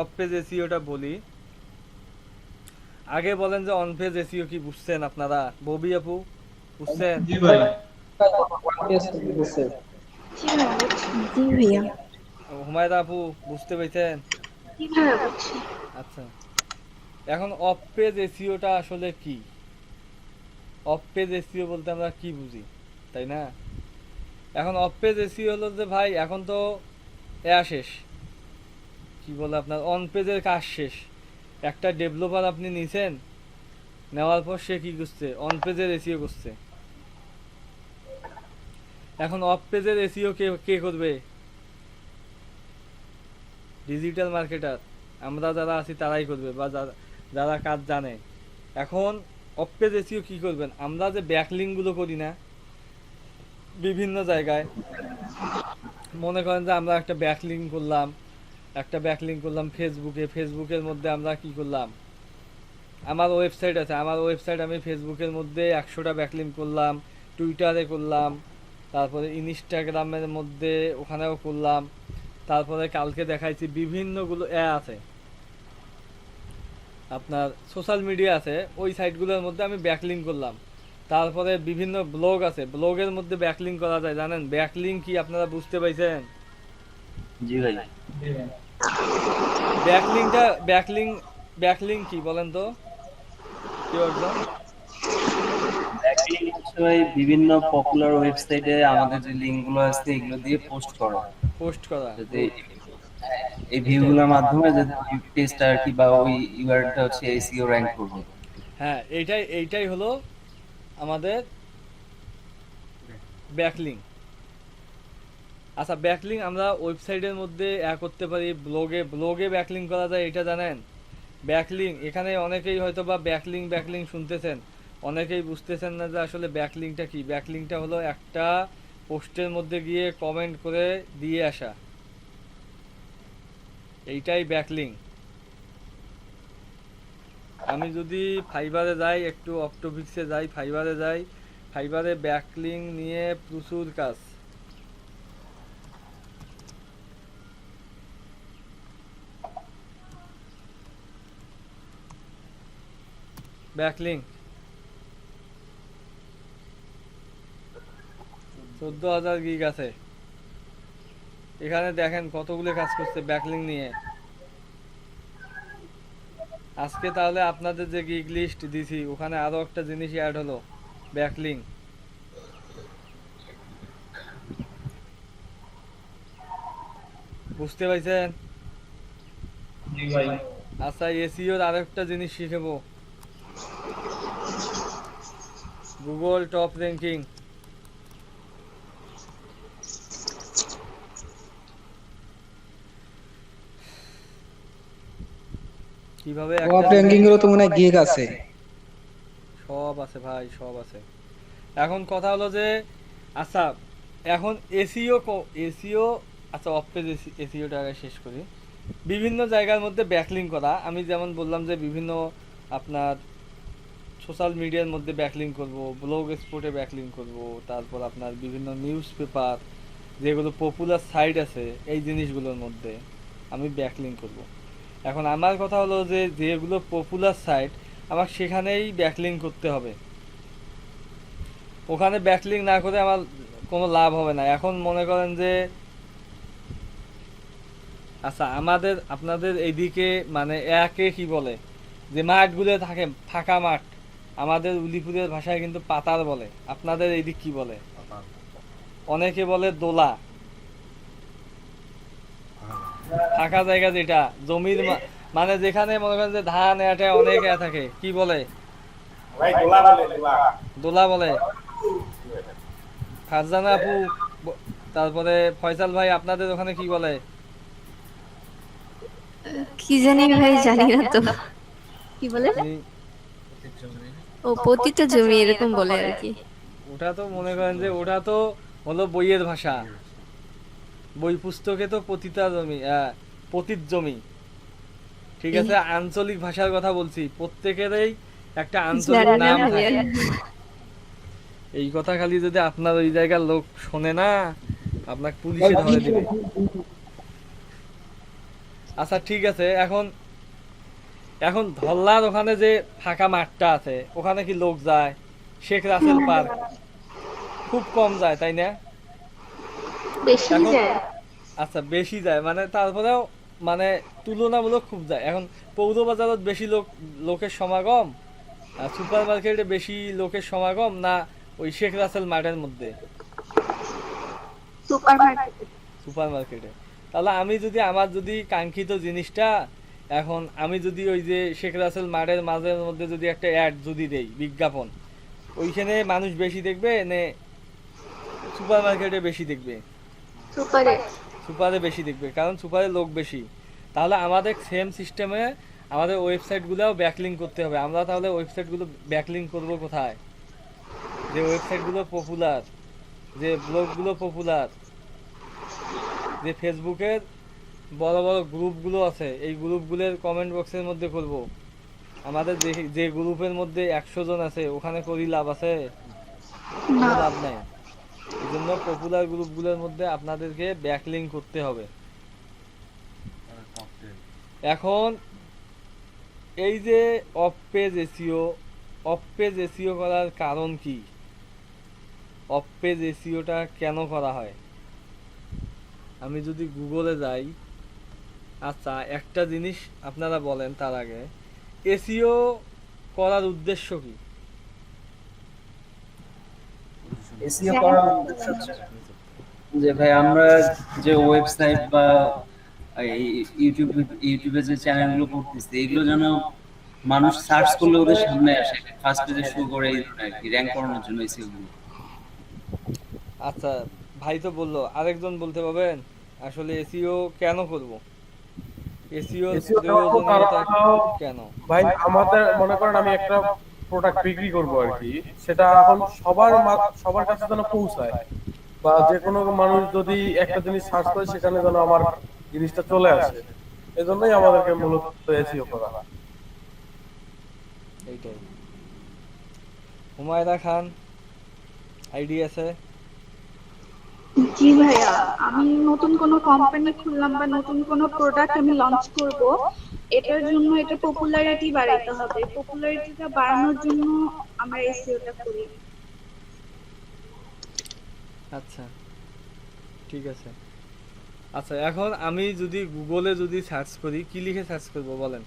অফ পেজ এসইওটা বলি। আগে বলেন যে অন পেজ এসইও কি বুঝছেন আপনারা? ববি আপু বুঝছেন? জি ভাই। ওয়াপেস বুঝছে। জি ভাইয়া। হুমায়রা আপু বুঝতে পেরেছেন? জি ভাইয়া বুঝছি। আচ্ছা, এখন অফ পেজ এসইওটা আসলে কি? অফ পেজ এসইও বলতে আমরা কি বুঝি, তাই না? এখন অফ পেজ এসইও হলো যে ভাই এখন তো শেষ, কি বলে আপনার অন পেজের কাজ শেষ। একটা ডেভেলপার আপনি নিছেন, নেওয়ার পর সে কি করছে? অন পেজের এসইও করছে। এখন অফ পেজের এসইও কে করবে? ডিজিটাল মার্কেটার আমরা যারা আছি তারাই করবে, বা যারা কাজ জানে। এখন অফ পেজ এসইও কি করবেন? আমরা যে ব্যাকলিংকগুলো করি না বিভিন্ন জায়গায়, মনে করেন যে আমরা একটা ব্যাকলিংক করলাম ফেসবুকের মধ্যে আমরা কি করলাম? আমার ওয়েবসাইট আছে, আমি ফেসবুকের মধ্যে 100টা ব্যাকলিংক করলাম, টুইটারে করলাম, তারপরে ইনস্টাগ্রামের মধ্যে ওখানেও করলাম, তারপরে কালকে দেখাইছি বিভিন্নগুলো আছে আপনার সোশ্যাল মিডিয়া আছে, ওই সাইটগুলোর মধ্যে আমি ব্যাকলিংক করলাম। তারপরে বিভিন্ন ব্লগ আছে, ব্লগের মধ্যে ব্যাকলিংক করা যায়। জানেন ব্যাকলিংক কি? আপনারা বুঝতে পাইছেন? জি ভাই। ব্যাকলিংক কি বলেন তো? কি অর্জন? ব্যাকলিংক হচ্ছে ভাই বিভিন্ন পপুলার ওয়েবসাইটে আমাদের যে লিংকগুলো আছে এগুলো দিয়ে পোস্ট করা। যাতে এই ভিউগুলোর মাধ্যমে যে টেস্ট আর কি বা ওই ইউআরএলটা হচ্ছে এসইও র‍্যাঙ্ক করবে। হ্যাঁ, এইটাই হলো আমাদের ব্যাকলিংক। আচ্ছা, ব্যাকলিংক আমরা ওয়েবসাইটের মধ্যে করতে পারি, ব্লগে ব্যাকলিংক করা যায়, এটা জানেন? ব্যাকলিংক এখানে অনেকেই হয়তো বা ব্যাকলিংক শুনতেছেন, অনেকেই বুঝতেছেন না যে আসলে ব্যাকলিংকটা কি। ব্যাকলিংকটা হলো একটা পোস্টের মধ্যে গিয়ে কমেন্ট করে দিয়ে আসা, এইটাই ব্যাকলিংক। আমি যদি ফাইবারে যাই, একটু অপটোপিক্সে যাই, ফাইবারে ব্যাকলিংক নিয়ে প্রচুর কাজ। ব্যাকলিংক 14,000 গিগ আছে এখানে। দেখেন কতগুলো কাজ করছে ব্যাকলিংক নিয়ে। আজকে তাহলে আপনাদের যে গিগ লিস্ট দিছি ওখানে আরো একটা জিনিস অ্যাড হলো, ব্যাকলিংক। বুঝতে পারছেন? জি ভাই। আচ্ছা, এসইওর আরেকটা জিনিস শিখাবো, গুগল টপ র্যাঙ্কিং। কিভাবে টপ র্যাঙ্কিং এর তো মনে হয় গিগ আছে। সব আছে ভাই, সব আছে। এখন কথা হলো যে আচ্ছা, এখন এসইও আচ্ছা অফ পেজ এসইওটা আগে শেষ করি। বিভিন্ন জায়গার মধ্যে ব্যাকলিংক করা, আমি যেমন বললাম যে বিভিন্ন আপনার সোশ্যাল মিডিয়ার মধ্যে ব্যাকলিংক করব, ব্লগ স্পটে ব্যাকলিংক করব, তারপর আপনার বিভিন্ন নিউজ পেপার যেগুলো পপুলার সাইট আছে এই জিনিসগুলোর মধ্যে আমি ব্যাকলিংক করব। এখন আমার কথা হলো যে যেগুলো পপুলার সাইট আমার সেখানেই ব্যাকলিংক করতে হবে, ওখানে ব্যাকলিংক না করে আমার কোনো লাভ হবে না। এখন মনে করেন যে আচ্ছা আপনাদের এইদিকে মানে একে কি বলে যে মাঠগুলো থাকে ফাঁকা মাঠ, আমাদের উলিপুরের ভাষায় কিন্তু পাতার বলে। আপনাদের এইদিক কি বলে? অনেকে বলে দোলা। ফাঁকা জায়গা যেটা জমির মানে যেখানে মনে করেন যে ধান এটা অনেক থাকে, কি বলে? দোলা বলে। ফারজানা আপু, তারপরে ফয়সাল ভাই আপনাদের ওখানে কি বলে? কি জানি ভাই, জানি না তো কি বলে। ও পতিত জমি এরকম বলে আর কি। ওটা তো মনে করেন যে ওটা তো হলো বইয়ের ভাষা, বই পুস্তকে তো পতিতা জমি, পতিত জমি, ঠিক আছে। আঞ্চলিক ভাষার কথা বলছি, প্রত্যেকেরই একটা আঞ্চলিক নাম থাকে। এই কথা খালি যদি আপনার ওই জায়গার লোক শোনে না, আপনাকে পুলিশে ধরে দিবে। আচ্ছা ঠিক আছে, এখন এখন ধল্লার ওখানে যে ফাঁকা মাঠটা আছে ওখানে কি লোক যায়? শেখ রাসেল পার্ক খুব কম যায়, তাই না? আচ্ছা বেশি যায় মানে, তারপরেও মানে তুলনামূলক খুব যায়। এখন পৌর বাজারত বেশি লোকের সমাগম, সুপার মার্কেটে বেশি লোকের সমাগম, না ওই শেখ রাসেল মাঠের মধ্যে? সুপার মার্কেটে। তাহলে আমি যদি আমার যদি কাঙ্ক্ষিত জিনিসটা, এখন আমি যদি ওই যে শেখ রাসেল মাঠের মাঝের মধ্যে যদি একটা অ্যাড যদি দেই, বিজ্ঞাপন, ওইখানে মানুষ বেশি দেখবে না সুপার মার্কেটে বেশি দেখবে? সুপারে বেশি দেখবে, কারণ সুপারে লোক বেশি। তাহলে আমাদের সেম সিস্টেমে আমাদের ওয়েবসাইটগুলোও ব্যাকলিঙ্ক করতে হবে। আমরা তাহলে ওয়েবসাইটগুলো ব্যাকলিঙ্ক করব কোথায়? যে ওয়েবসাইটগুলো পপুলার, যে ব্লগগুলো পপুলার, যে ফেসবুকের বড় বড় গ্রুপগুলো আছে, এই গ্রুপগুলোর কমেন্ট বক্সের মধ্যে করব। আমাদের যে গ্রুপের মধ্যে 100 জন আছে ওখানে করি লাভ আছে? লাভ নাই। এই জন্য পপুলার গ্রুপগুলোর মধ্যে আপনাদেরকে ব্যাকলিঙ্ক করতে হবে। এখন এই যে অফ পেজ এসইও করার কারণ কি? অফ পেজ এসইওটা কেন করা হয়? আমি যদি গুগলে যাই, আচ্ছা একটা জিনিস আপনারা বলেন তার আগে, এসইও করার উদ্দেশ্য কি? এসইও করার উদ্দেশ্য হচ্ছে যে ভাই আমরা যে ওয়েবসাইট বা ইউটিউবে যে চ্যানেলগুলো করতেছি, এগুলো যেন মানুষ সার্চ করলে ওদের সামনে আসে, ফার্স্ট পেজে শো করে, এই ধরনের আর কি, র্যাঙ্ক করানোর জন্য এসইও গুলো। আচ্ছা ভাই তো বললো, আরেকজন বলতে পারবেন আসলে এসইও কেন করব? এসইও কেন ভাই? আমাদের মনে করেন আমি একটা প্রোডাক্ট বিক্রি করব আর কি, সেটা এখন সবার কাছে যেন পৌঁছায়, বা যে কোনো মানুষ যদি একটা জিনিস সার্চ করে সেখানে যেন আমার জিনিসটা চলে আসে, এজন্যই আমাদেরকে মূলত এসইও করা। এইটাই। হুমায়রা খান আইডি আছে? জি ভাইয়া, আমি নতুন কোনো কোম্পানি খুললাম বা নতুন কোনো প্রোডাক্ট আমি লঞ্চ করব, এটার জন্য এটা পপুলারিটি বাড়াইতে হবে। পপুলারিটিটা বাড়ানোর জন্য আমরা এসইওটা করি। আচ্ছা ঠিক আছে। আচ্ছা এখন আমি যদি গুগলে যদি সার্চ করি, কি লিখে সার্চ করব বলেন?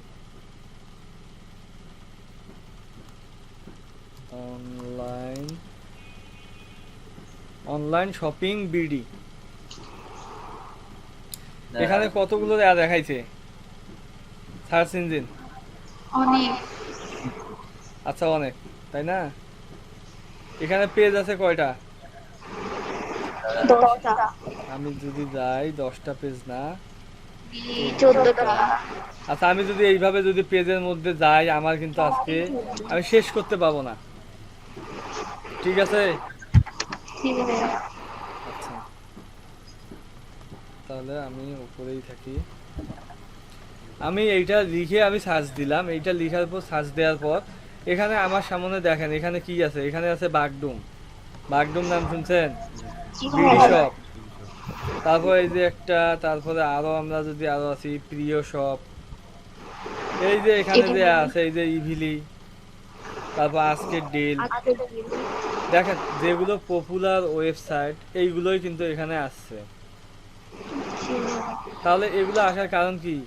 অনলাইন শপিং বিডি, এখানে কতগুলো দেখাইছে সার্চ ইঞ্জিন? অনেক। আচ্ছা অনেক, তাই না? এখানে পেজ আছে কয়টা? 10টা। আমি যদি যাই 10টা পেজ না 14টা। আচ্ছা আমি যদি এইভাবে যদি পেজের মধ্যে যাই, আমার কিন্তু আজকে আমি শেষ করতে পাবো না, ঠিক আছে? আচ্ছা তাহলে আমি উপরেই থাকি। আমি এইটা লিখে আমি সার্চ দিলাম, এইটা লিখার পর সার্চ দেওয়ার পর এখানে আমার সামনে দেখেন এখানে কি আছে, এখানে আছে বাগডুম। বাগডুম নাম শুনছেন? বিডি শপ, তারপর এই যে একটা, তারপরে আরো আমরা যদি আরো আছি প্রিয় শপ, এই যে এখানে যে আছে এই যে ইভিলি, তারপর আজকের ডিল। দেখেন যেগুলো পপুলার ওয়েবসাইট এইগুলোই কিন্তু এখানে আসছে। তাহলে এগুলো আসার কারণ কি?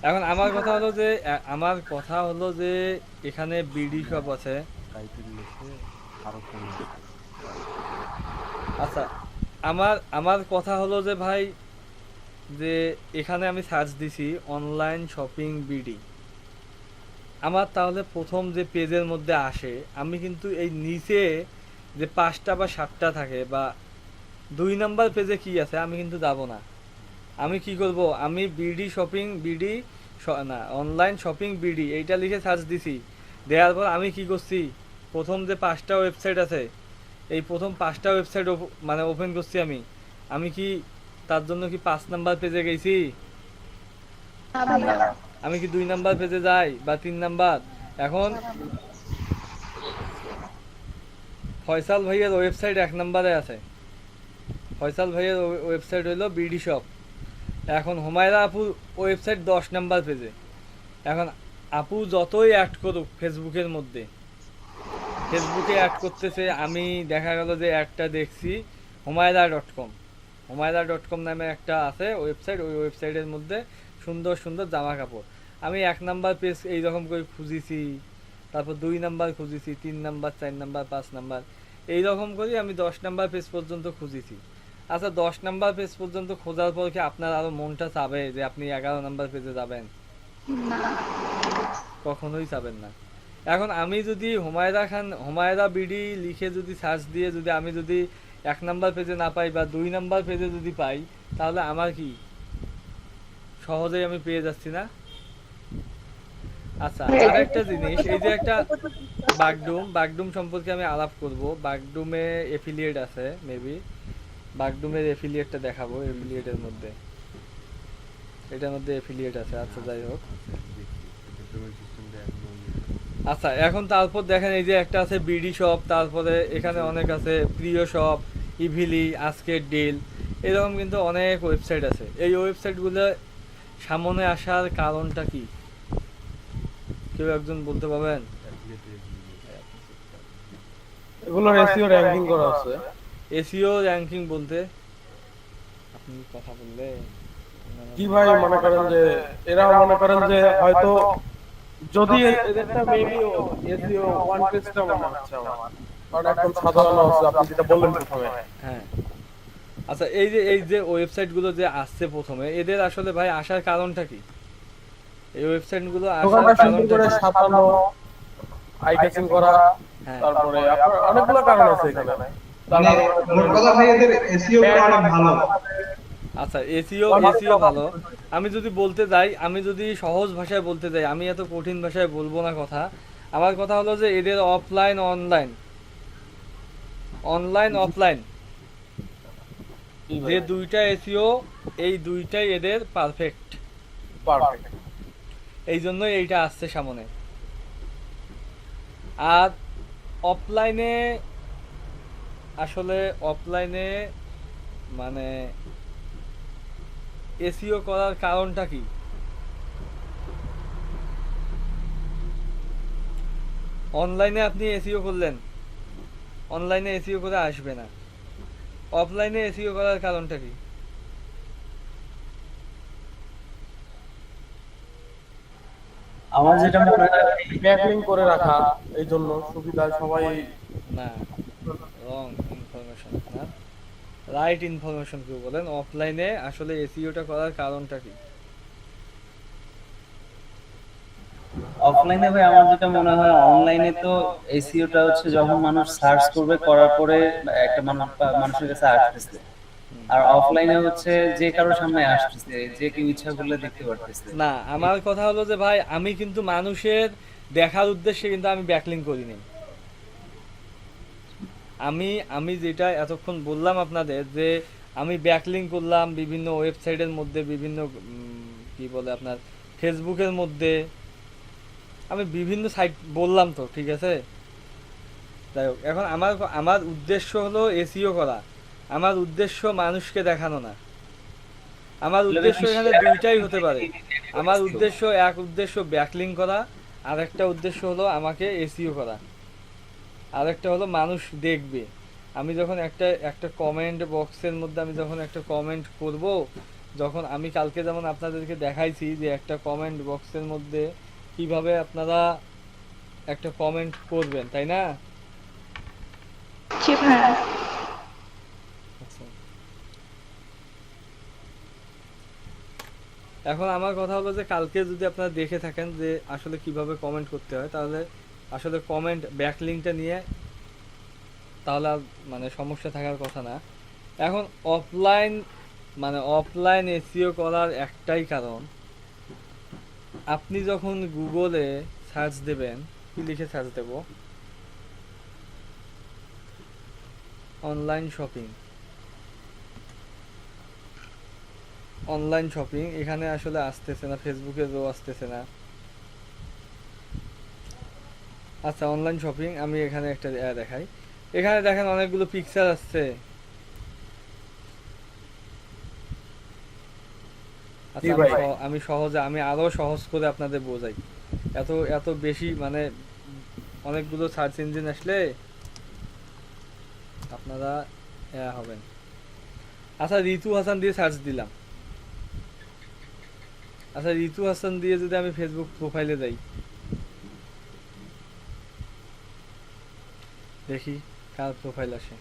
এখন আমার কথা হলো যে এখানে বিডি শপ আছে। আচ্ছা আমার কথা হলো যে ভাই, যে এখানে আমি সার্চ দিছি অনলাইন শপিং বিডি, আমার তাহলে প্রথম যে পেজের মধ্যে আসে আমি কিন্তু এই নিচে যে 5টা বা 7টা থাকে বা 2 নাম্বার পেজে কি আছে আমি কিন্তু যাব না। আমি কি করব, আমি বিডি শপিং বিডি না অনলাইন শপিং বিডি এইটা লিখে সার্চ দিছি। দেওয়ার পর আমি কি করছি, প্রথম যে 5টা ওয়েবসাইট আছে এই প্রথম 5টা ওয়েবসাইট মানে ওপেন করছি আমি। আমি কি তার জন্য কি 5 নাম্বার পেজে গেছি? আমি কি 2 নাম্বার পেজে যাই বা 3 নাম্বার? এখন ফয়সাল ভাইয়ের ওয়েবসাইট 1 নাম্বারে আছে। ফয়সাল ভাইয়ের ওয়েবসাইট হলো বিডি শপ। এখন হুমায়রা আপুর ওয়েবসাইট 10 নাম্বার পেজে। এখন আপু যতই অ্যাড করুক ফেসবুকের মধ্যে, ফেসবুকে অ্যাড করতেছে, আমি দেখা গেল যে একটা দেখছি হুমায়রা.com। হুমায়রা.com নামে একটা আছে ওয়েবসাইট, ওই ওয়েবসাইটের মধ্যে সুন্দর সুন্দর জামা কাপড়। আমি 1 নাম্বার পেজ এইরকম করে খুঁজেছি, তারপর 2 নাম্বার খুঁজেছি, 3 নাম্বার, 4 নাম্বার, 5 নাম্বার, এইরকম করে আমি 10 নাম্বার পেজ পর্যন্ত খুঁজেছি। আচ্ছা 10 নাম্বার পেজ পর্যন্ত খোঁজার পর কি আপনার আরো মনটা চাবে যে আপনি 11 নাম্বার পেজে যাবেন? কখনোই চাবেন না। এখন আমি যদি হুমায়রা বিডি লিখে যদি সার্চ দিয়ে যদি আমি যদি 1 নাম্বার পেজে না পাই বা 2 নাম্বার পেজে যদি পাই, তাহলে আমার কি সহজেই আমি পেয়ে যাচ্ছি না? আচ্ছা আরেকটা জিনিস, এই যে একটা বাগডুম সম্পর্কে আমি আলাপ করব। বাগডুমে এফিলিয়েট আছে, মেবি বাগডুমের এফিলিয়েটটা দেখাবো। এফিলিয়েটের মধ্যে এটার মধ্যে এফিলিয়েট আছে। আচ্ছা যাই হোক, আচ্ছা এখন তারপর দেখেন এই যে একটা আছে বিডি শপ, তারপরে এখানে অনেক আছে প্রিয় শপ, ইভিলি, আজকের ডিল, এরকম কিন্তু অনেক ওয়েবসাইট আছে। এই ওয়েবসাইটগুলো সামনে আসার কারণটা কি কেউ একজন বলতে পারবেন? এগুলোর এসইও র‍্যাঙ্কিং করা আছে। এসইও র‍্যাঙ্কিং বলতে আপনি কথা বললে কি ভাই, মনে করেন যে এরা মনে করেন যে হয়তো যদি এদেরটা মেবি এসইও ওয়ান পেজটা মনে হচ্ছে আমার, কারণ একদম সাধারণ আছে আপনি যেটা বললেন প্রথমে। হ্যাঁ আচ্ছা এই যে ওয়েবসাইটগুলো যে আসছে প্রথমে, এদের আসলে ভাই আসার কারণটা কি? এই ওয়েবসাইটগুলো আসার কারণটা সাজানো, আই ক্যাচিং করা, তারপরে আপনার অনেকগুলো কারণ আছে এখানে। মানে মোট কথা ভাই এদের এসইও করা অনেক ভালো। আচ্ছা এসইও ভালো। আমি যদি বলতে যাই, আমি যদি সহজ ভাষায় বলতে যাই, আমি এত কঠিন ভাষায় বলবো না কথা। আমার কথা হলো যে এদের অফলাইন অফলাইন যে দুইটা এসইও, এই দুইটাই এদের পারফেক্ট। এই জন্যই এইটা আসছে সামনে। আর অফলাইনে আসলে মানে এসইও করার কারণটা কি? অনলাইনে আপনি এসইও করলেন, অনলাইনে এসইও করে আসবে না। অফলাইনে এসইও করার কারণটা কি? আমার যেটা মনে হয় ব্যাকলিংক করে রাখা, এই জন্য সুবিধা সবাই না, রং ইনফরমেশন না, রাইট ইনফরমেশন কেউ বলেন। অফলাইনে আসলে এসইওটা করার কারণটা কি? অফলাইনে ভাই আমার যেটা মনে হয়, অনলাইনে তো এসইওটা হচ্ছে যখন মানুষ সার্চ করবে, করার পরে একটা মানুষের কাছে আসতেছে। আর অফলাইনে হচ্ছে যে কারো সামনে আসতেছে, যে কেউ ইচ্ছা করলে দেখতে পারতেছে। না আমার কথা হলো যে ভাই আমি কিন্তু মানুষের দেখার উদ্দেশ্যে কিন্তু আমি ব্যাকলিংক করি নাই। আমি যেটা এতক্ষণ বললাম আপনাদের যে আমি ব্যাকলিংক করলাম বিভিন্ন ওয়েবসাইটের মধ্যে, বিভিন্ন কি বলে আপনার ফেসবুকের মধ্যে, আমি বিভিন্ন সাইট বললাম তো, ঠিক আছে। যাই হোক, এখন আমার উদ্দেশ্য হলো এসইও করা, আমার উদ্দেশ্য মানুষকে দেখানো না। আমার উদ্দেশ্য এখানে দুইটাই হতে পারে। আমার উদ্দেশ্য এক উদ্দেশ্য ব্যাকলিংক করা, আর একটা উদ্দেশ্য হলো আমাকে এসইও করা, আর একটা হলো মানুষ দেখবে। আমি যখন একটা কমেন্ট বক্সের মধ্যে আমি যখন একটা কমেন্ট করব, যখন আমি কালকে যেমন আপনাদেরকে দেখাইছি যে একটা কমেন্ট বক্সের মধ্যে কিভাবে আপনারা একটা কমেন্ট করবেন, তাই না? এখন আমার কথা হলো যে কালকে যদি আপনারা দেখে থাকেন যে আসলে কিভাবে কমেন্ট করতে হয়, তাহলে আসলে কমেন্ট ব্যাকলিংকটা নিয়ে তাহলে আর মানে সমস্যা থাকার কথা না। এখন অফলাইন এসইও করার একটাই কারণ, আপনি যখন গুগলে সার্চ দেবেন, কি লিখে সার্চ দেব, অনলাইন শপিং, এখানে আসলে আসতেছে না, ফেসবুকে আসতেছে না। আচ্ছা, অনলাইন শপিং আমি এখানে একটা দেখাই। এখানে দেখেন অনেকগুলো পিকচার আসছে। আচ্ছা, আমি আরো সহজ করে আপনাদের বোঝাই। এত বেশি মানে অনেকগুলো সার্চ ইঞ্জিন আসলে আপনারা হবেন। আচ্ছা, ঋতু হাসান দিয়ে সার্চ দিলাম। আচ্ছা, ঋতু হাসান দিয়ে যদি আমি ফেসবুক প্রোফাইলে যাই, দেখি কার প্রোফাইল আসে।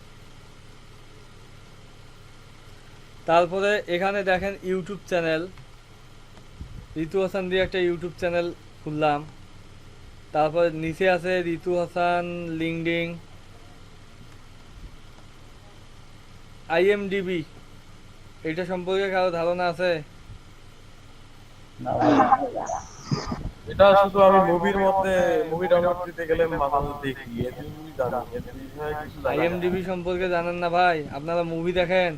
তারপরে এখানে দেখেন ইউটিউব চ্যানেল, ঋতু হাসান দিয়ে একটা ইউটিউব চ্যানেল খুললাম। তারপরে নিচে আছে ঋতু হাসান লিঙ্কডিন, IMDb, এটা সম্পর্কে কারো ধারণা আছে? এটা শুধু আমি মুভি ডাউনলোড দিতে গেলে মাঝে মাঝে দেখি, এজন্যই জানি। IMDb সম্পর্কে জানেন না ভাই? আপনারা মুভি দেখেন?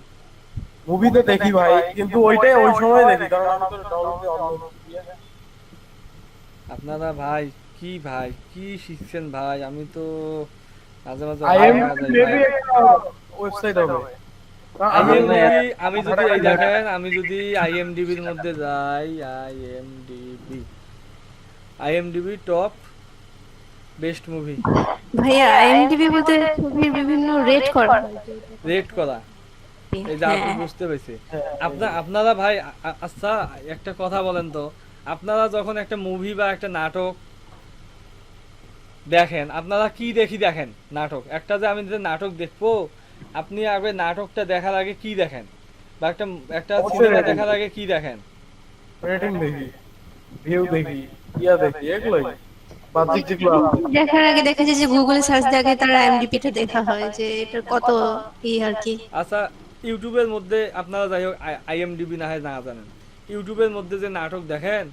মুভি তো দেখি ভাই, কিন্তু ওইটাই ওই সময় দেখি, কারণ আমি তো ডাউনলোড দিয়ে আপনারা ভাই কি শিখছেন ভাই? আমি তো মাঝে মাঝে ওয়েবসাইট হবে। আমি যদি এই দেখেন, আমি যদি IMDb এর মধ্যে যাই, IMDb টপ বেস্ট মুভি। ভাইয়া IMDb বলতে ছবির বিভিন্ন রেট করা, এই যে আপনি বুঝতে পেরেছি। আপনারা ভাই আচ্ছা একটা কথা বলেন তো, আপনারা যখন একটা মুভি বা একটা নাটক দেখেন, আপনারা কি দেখেন? নাটক একটা যে আমি যে নাটক দেখবো, আপনি আগে নাটকটা দেখার আগে কি দেখেন? বা একটা সিনেমা দেখার আগে কি দেখেন? রেটিং দেখি, ভিউ দেখি, দেখি, এগুলোই বাহ্যিক যেগুলো দেখার আগে দেখা যায় যে গুগলে সার্চ দিয়ে আগে তার IMDb টা দেখা হয় যে এটা কত কি আর কি। আচ্ছা, ইউটিউবের মধ্যে আপনারা যাই হোক IMDb না হয় না জানেন, ইউটিউবের মধ্যে যে নাটক দেখেন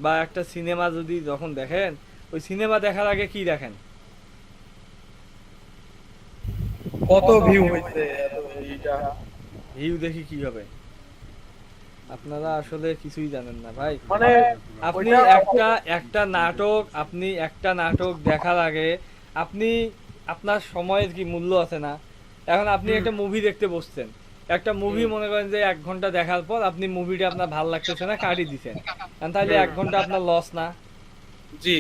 বা একটা সিনেমা যদি যখন দেখেন, ওই সিনেমা দেখার আগে কি দেখেন? কত ভিউ হইছে, এইটা ভিউ দেখি কি হবে? আপনারা আসলে কিছুই জানেন না ভাই। মানে আপনি একটা নাটক দেখার আগে আপনি আপনার সময়ের কি মূল্য আছে না? এখন আপনি একটা মুভি দেখতে বসছেন, একটা মুভি মনে করেন যে 1 ঘন্টা দেখার পর আপনি মুভিটা আপনার ভালো লাগতেছে না, কাটি দিচ্ছেন, তাহলে 1 ঘন্টা আপনার লস না? জি,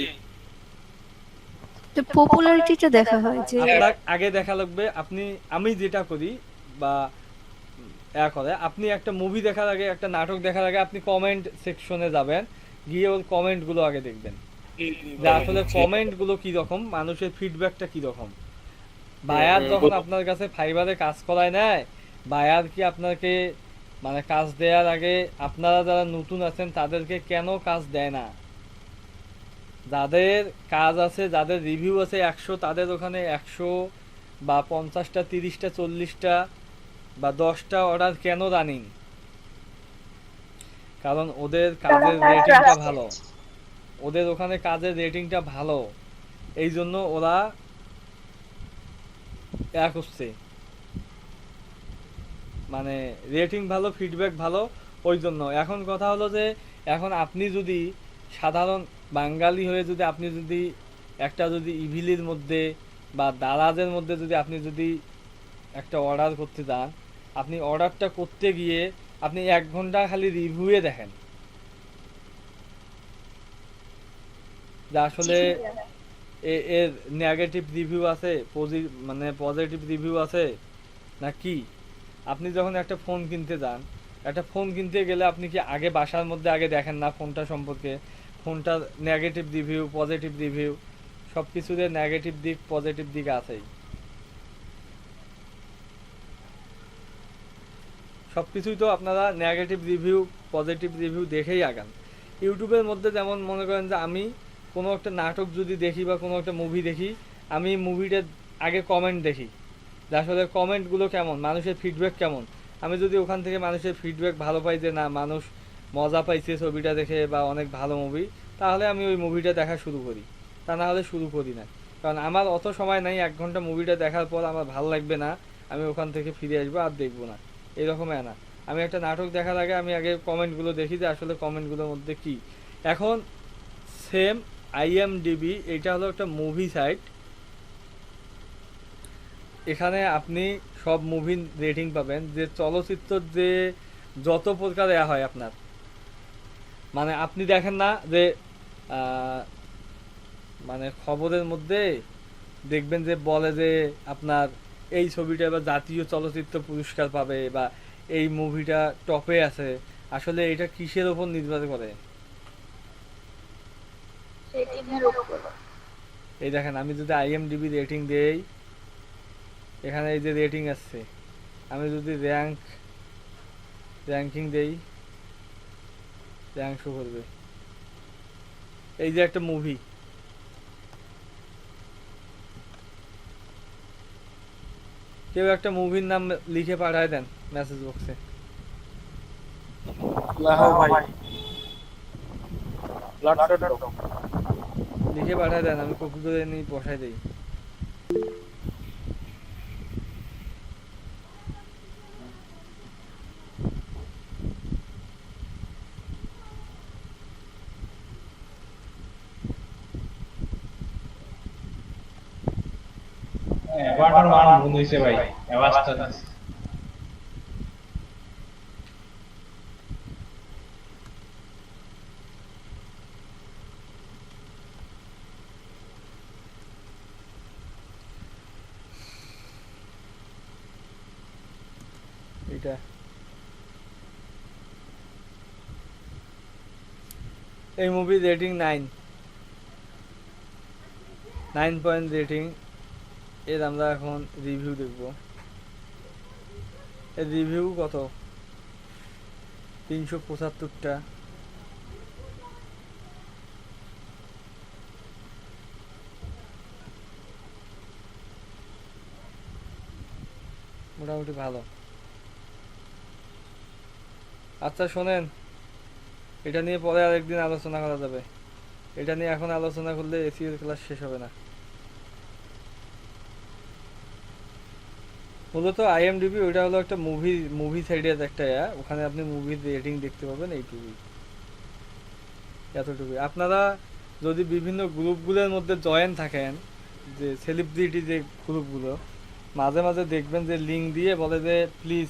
তো পপুলারিটিটা দেখা হয় যে আপনার আগে দেখা লাগবে। আমি যেটা করি বা আপনি একটা মুভি দেখার আগে, একটা নাটক দেখার আগে আপনি কমেন্ট সেকশনে যাবেন, গিয়ে ওর কমেন্ট গুলো আগে দেখবেন যে আসলে কমেন্ট গুলো কি রকম, মানুষের ফিডব্যাকটা কি রকম। বায়ার যখন আপনার কাছে ফাইবারে কাজ করায় নেয়, বায়ার কি আপনাকে মানে কাজ দেওয়ার আগে আপনারা যারা নতুন আছেন তাদেরকে কেন কাজ দেয় না? যাদের কাজ আছে, যাদের রিভিউ আছে 100, তাদের ওখানে 100 বা 50টা 30টা 40টা বা 10টা অর্ডার কেন রানিং? কারণ ওদের কাজের রেটিংটা ভালো, ওদের ওখানে কাজের রেটিংটা ভালো, এই জন্য ওরা করছে, মানে রেটিং ভালো, ফিডব্যাক ভালো, ওই জন্য। এখন কথা হলো যে এখন আপনি যদি সাধারণ বাঙালি হয়ে যদি আপনি যদি একটা যদি ইভিলির মধ্যে বা দারাজের মধ্যে যদি আপনি যদি একটা অর্ডার করতে যান, আপনি অর্ডারটা করতে গিয়ে আপনি 1 ঘন্টা খালি রিভিউয়ে দেখেন যে আসলে এর নেগেটিভ রিভিউ আছে, মানে পজিটিভ রিভিউ আছে নাকি। আপনি যখন একটা ফোন কিনতে যান, একটা ফোন কিনতে গেলে আপনি কি আগে বাসার মধ্যে আগে দেখেন না ফোনটা সম্পর্কে, ফোনটা নেগেটিভ রিভিউ পজিটিভ রিভিউ সব কিছুতে নেগেটিভ দিক পজিটিভ দিক আছেই। সব কিছুই তো আপনারা নেগেটিভ রিভিউ পজিটিভ রিভিউ দেখেই আগান। ইউটিউবের মধ্যে যেমন মনে করেন যে আমি কোনো একটা নাটক যদি দেখি বা কোনো একটা মুভি দেখি, আমি মুভিটার আগে কমেন্ট দেখি যে আসলে কমেন্টগুলো কেমন, মানুষের ফিডব্যাক কেমন। আমি যদি ওখান থেকে মানুষের ফিডব্যাক ভালো পাই যে না মানুষ মজা পাইছে ছবিটা দেখে বা অনেক ভালো মুভি, তাহলে আমি ওই মুভিটা দেখা শুরু করি, তা না হলে শুরু করি না। কারণ আমার অত সময় নাই 1 ঘন্টা মুভিটা দেখার পর আমার ভালো লাগবে না, আমি ওখান থেকে ফিরে আসবো আর দেখবো না, এরকম না। আমি একটা নাটক দেখার আগে আমি আগে কমেন্টগুলো দেখি যে আসলে কমেন্টগুলোর মধ্যে কি। এখন সেম IMDb এটা হলো একটা মুভি সাইট, এখানে আপনি সব মুভি রেটিং পাবেন, যে চলচ্চিত্র যে যত প্রকার হয় আপনার, মানে আপনি দেখেন না যে মানে খবরের মধ্যে দেখবেন যে বলে যে আপনার এই ছবিটা এবার জাতীয় চলচ্চিত্র পুরস্কার পাবে বা এই মুভিটা টপে আছে, আসলে এটা কিসের উপর নির্ভর করে? এই দেখেন আমি যদি IMDb রেটিং দেই, এখানে এই যে রেটিং আছে, আমি যদি র্যাঙ্কিং দেই, র্যাঙ্ক শো করবে। এই যে একটা মুভি, কেউ একটা মুভির নাম লিখে পাঠায় দেন মেসেজ বক্সে। লিখে পাঠায় দেন, আমি কপি করে নিয়ে বসাই দেই। এবারটার মান বন্ধ হইছে ভাই, আওয়াজটা দিছে। এটা এই মুভি রেটিং 9 পয়েন্ট রেটিং। এর আমরা এখন রিভিউ দেখব। এর রিভিউ কত? 375টা। মোটামুটি ভালো। আচ্ছা শোনেন, এটা নিয়ে পরে আরেকদিন আলোচনা করা যাবে। এটা নিয়ে এখন আলোচনা করলে এসির ক্লাস শেষ হবে না। মূলত IMDb ওইটা হলো একটা মুভি সাইডের একটা ওখানে আপনি মুভির রেটিং দেখতে পাবেন, এইটুকুই, এতটুকুই। আপনারা যদি বিভিন্ন গ্রুপগুলোর মধ্যে জয়েন থাকেন, যে সেলিব্রিটি যে গ্রুপগুলো, মাঝে মাঝে দেখবেন যে লিঙ্ক দিয়ে বলে যে প্লিজ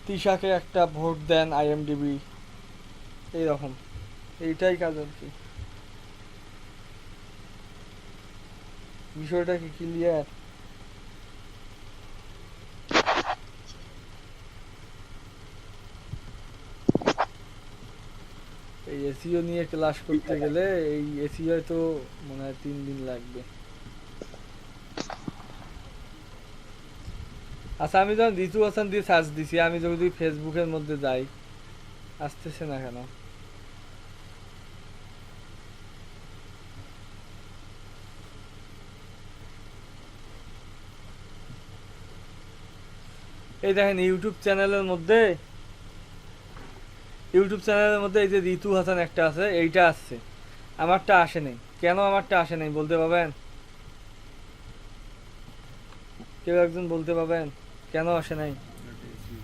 তিশাকে একটা ভোট দেন IMDb, এইরকম। এইটাই কাজ আর কি। বিষয়টা কি ক্লিয়ার? এই এসিও নিয়ে ক্লাস করতে গেলে এই এসিও তো মনে হয় 3 দিন লাগবে। আচ্ছা আমি যখন ঋতু হাসান দিয়ে সার্চ দিছি, আমি যদি ফেসবুকের মধ্যে যাই, আসতেছে না কেন? এই দেখেন ইউটিউব চ্যানেলের মধ্যে এই যে ঋতু হাসান একটা আছে, এইটা আসছে, আমারটা আসে নাই। কেন আমারটা আসে নাই বলতে পারবেন? কেউ একজন বলতে পারবেন কেন আসে নাই?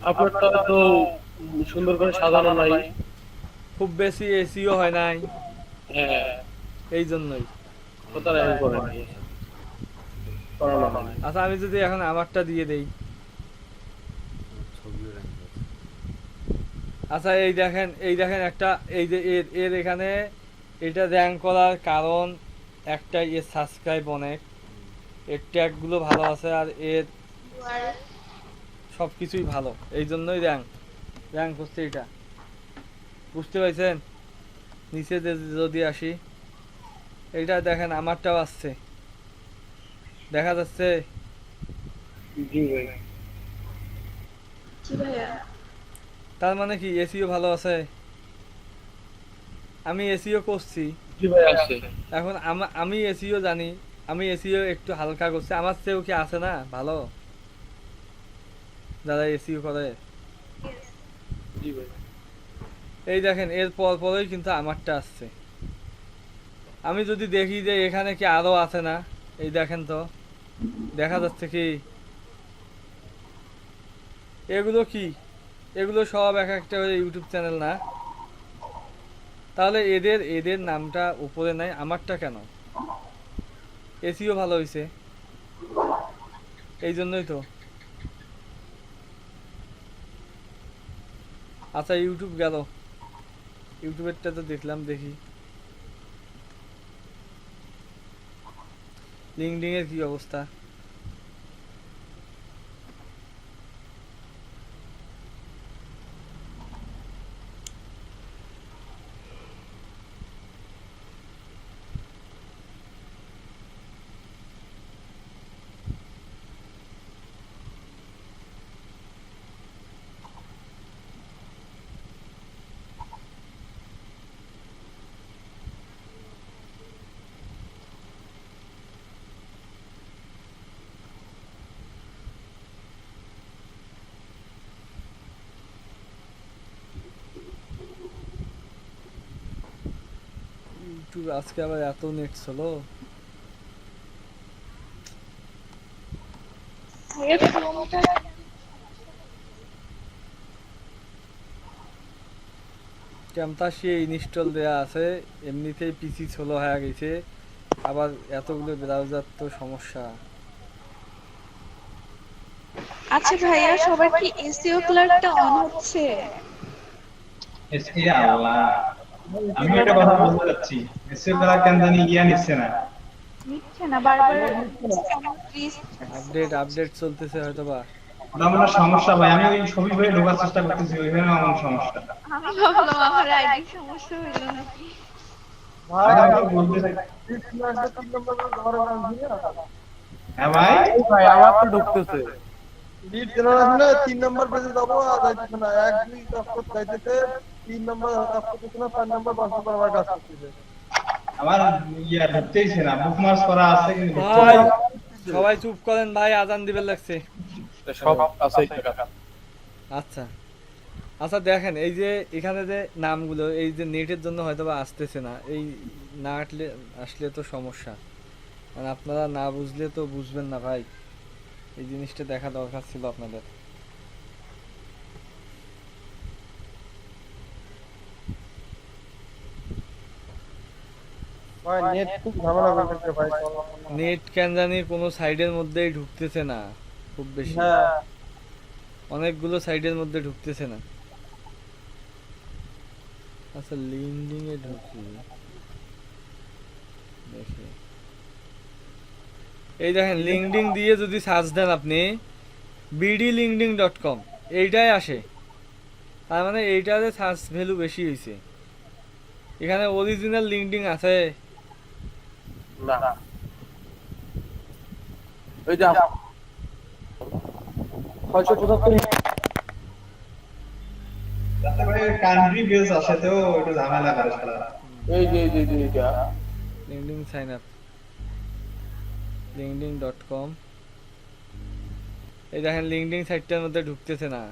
আপনারটা তো সুন্দর করে সাজানো নাই, খুব বেশি এসিও হয় নাই, হ্যাঁ এই জন্যই। আচ্ছা আমি যদি এখন আমারটা দিয়ে দেই, আচ্ছা এই দেখেন একটা, এই যে এর এখানে এটা র্যাঙ্ক করার কারণ একটাই, এর সাবস্ক্রাইব অনেক, এর ট্যাগগুলো ভালো আছে, আর এর সব কিছুই ভালো, এই জন্যই র্যাঙ্ক করছে এটা। বুঝতে পারছেন? নিচে যদি আসি, এইটা দেখেন আমারটাও আসছে, দেখা যাচ্ছে? জি ভাইয়া। তার মানে কি এসইও ভালো আছে? আমি এসইও করছি। জি ভাই আছে। এখন আমি এসইও জানি, আমি এসইও একটু হালকা করছি, আমার চেয়েও কি আছে না ভালো যারা এসইও করে? জি ভাই। এই দেখেন এর পর পরই কিন্তু আমারটা আসছে। আমি যদি দেখি যে এখানে কি আরো আছে না, এই দেখেন তো দেখা যাচ্ছে কি এগুলো কি, এগুলো সব এক একটা ইউটিউব চ্যানেল না? তাহলে এদের নামটা উপরে নাই, আমারটা কেন? এসিও ভালো হয়েছে এই জন্যই তো। আচ্ছা ইউটিউব গেল, ইউটিউবেরটা তো দেখলাম, দেখি লিঙ্কডিন এর কি অবস্থা। ইউটিউব আজকে আবার এত নেট ছিল। ক্যাম্পাসে ইনস্টল দেয়া আছে, এমনিতেই পিসি স্লো হয়ে গেছে, আবার এতগুলো ব্রাউজার তো সমস্যা। আচ্ছা ভাইয়া, সবার কি এসইও ক্লার্কটা অন হচ্ছে? এসকে আল্লাহ, আমি একটা কথা বলতে চাচ্ছি, এসকে ক্লার্ক কেন জানি ইয়া নিচ্ছে না। নিচ্ছে না, বারবার প্লিজ। আপডেট চলতেছে হয়তো বা। ওটা মনে হয় সমস্যা ভাই, আমি ওই ছবি ভাবে ঢোকার চেষ্টা করতেছি, ওইখানে আমার সমস্যা। আমি ভাবলাম আমার আইডি সমস্যা হইল নাকি। ভাই আমি বলতে চাই, 3 নম্বর ধরে নাম দিয়ে হ্যাঁ ভাই ভাই আমার তো ঢুকতেছে। লিড জেনারেশনে 3 নম্বর পেজে যাবো, আর যাইতেছে না। 1 2 কাজ করতে যাইতেছে, 3 নম্বর কাজ করতেছে না, 4 নম্বর 5 নম্বর আবার কাজ করতেছে। আমার ইয়া ঢুকতেইছে না, বুকমার্ক করা আছে কিন্তু ভাই সবাই চুপ করেন ভাই, আজান দিবে লাগছে। সব আছে টাকা। আচ্ছা আচ্ছা দেখেন এই যে এখানে যে নামগুলো, এই যে নেটের জন্য হয়তো বা আসতেছে না, এই না আসলে তো সমস্যা, মানে আপনারা না বুঝলে তো বুঝবেন না ভাই, এই জিনিসটা দেখা দরকার ছিল আপনাদের। ভাই নেট খুব ঝামেলা করতেছে ভাই। নেট কেন জানি কোনো সাইডের মধ্যেই ঢুকতেছে না খুব বেশি, হ্যাঁ অনেকগুলো সাইডের মধ্যে ঢুকতেছে না। আচ্ছা লিঙ্কডিন এ ঢুকি দেখি, এই দেখেন লিঙ্কডিন দিয়ে যদি সার্চ দেন আপনি bdlinkedin.com এইটাই আসে, তার মানে এইটাতে সার্চ ভ্যালু বেশি হয়েছে। এখানে অরিজিনাল লিঙ্কডিন আছে না ওই যে 675 তাতে ভাই কান্ট্রি বেস আসে তো একটু ঝামেলা করে শালা। এই যে এটা লিঙ্কডিন সাইন আপ linkedin.com, এই দেখেন লিঙ্কডিন সাইটটার মধ্যে ঢুকতেছে না।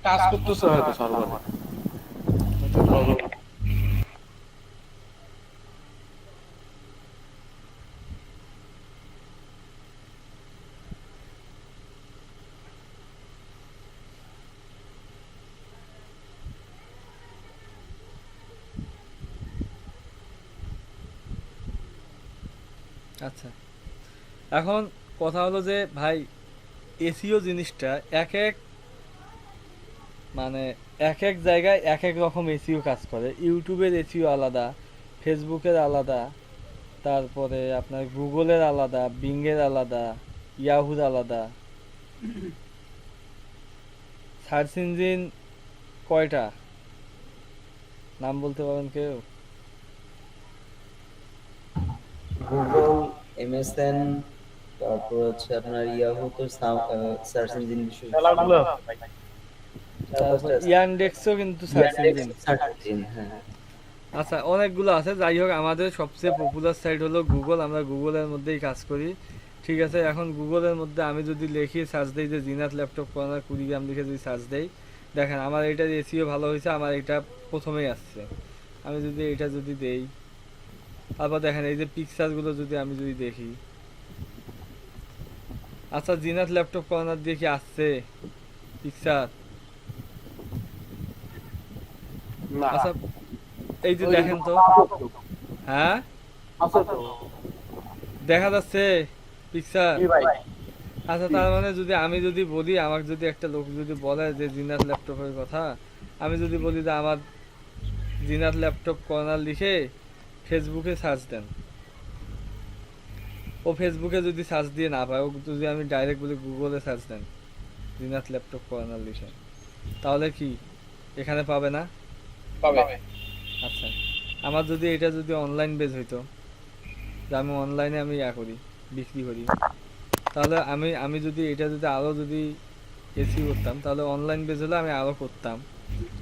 কাজ করতেছে হয়তো সার্ভার। আচ্ছা এখন কথা হলো যে ভাই এসইও জিনিসটা মানে এক এক জায়গায় এক এক রকম এসইও কাজ করে। ইউটিউবের এসইও আলাদা, ফেসবুকের আলাদা, তারপরে আপনার গুগলের আলাদা, বিংয়ের আলাদা, ইয়াহুর আলাদা। সার্চ ইঞ্জিন কয়টা নাম বলতে পারেন কেউ? গুগল, এমএসএন, তারপর হচ্ছে আপনার ইয়াহু তো সার্চ ইঞ্জিন বিষয় খেলাগুলো আছে ভাই। তারপর ইয়ানডেক্সও কিন্তু সার্চ ইঞ্জিন। সার্চ ইঞ্জিন, হ্যাঁ। আচ্ছা, অনেকগুলো আছে। যাই হোক, আমাদের সবচেয়ে পপুলার সাইট হলো গুগল। আমরা গুগলের মধ্যেই কাজ করি, ঠিক আছে। এখন গুগলের মধ্যে আমি যদি লিখি সার্চ দেই যে জিনাত ল্যাপটপ কর্নার কুড়িগ্রাম লিখে যদি সার্চ দেই, দেখেন আমার এটা এসইও ভালো হয়েছে, আমার এটা প্রথমেই আসছে। আমি যদি এটা যদি দেই, তারপর দেখেন এই যে পিকচারগুলো যদি আমি যদি দেখি, আচ্ছা জিনাত ল্যাপটপ কর্নার দিয়ে কি আসছে পিকচার? আচ্ছা এই যে দেখেন তো, হ্যাঁ দেখা যাচ্ছে পিকচার। আচ্ছা, তার মানে যদি আমি যদি বলি, আমাকে যদি একটা লোক যদি বলে যে জিনাত ল্যাপটপের কথা, আমি যদি বলি যে আমার জিনাত ল্যাপটপ কর্নার লিখে ফেসবুকে সার্চ দেন, ও ফেসবুকে যদি সার্চ দিয়ে না পায়, ও যদি আমি ডাইরেক্ট বলি গুগলে সার্চ দেন জিনাত ল্যাপটপ কর্নার লিখে, তাহলে কি এখানে পাবে না? পাবে। আচ্ছা, আমার যদি এটা যদি অনলাইন বেজ হইতো, যে আমি অনলাইনে আমি করি, বিক্রি করি, তাহলে আমি যদি এটা যদি আরও যদি এসি করতাম, তাহলে অনলাইন বেজ হলে আমি আরও করতাম।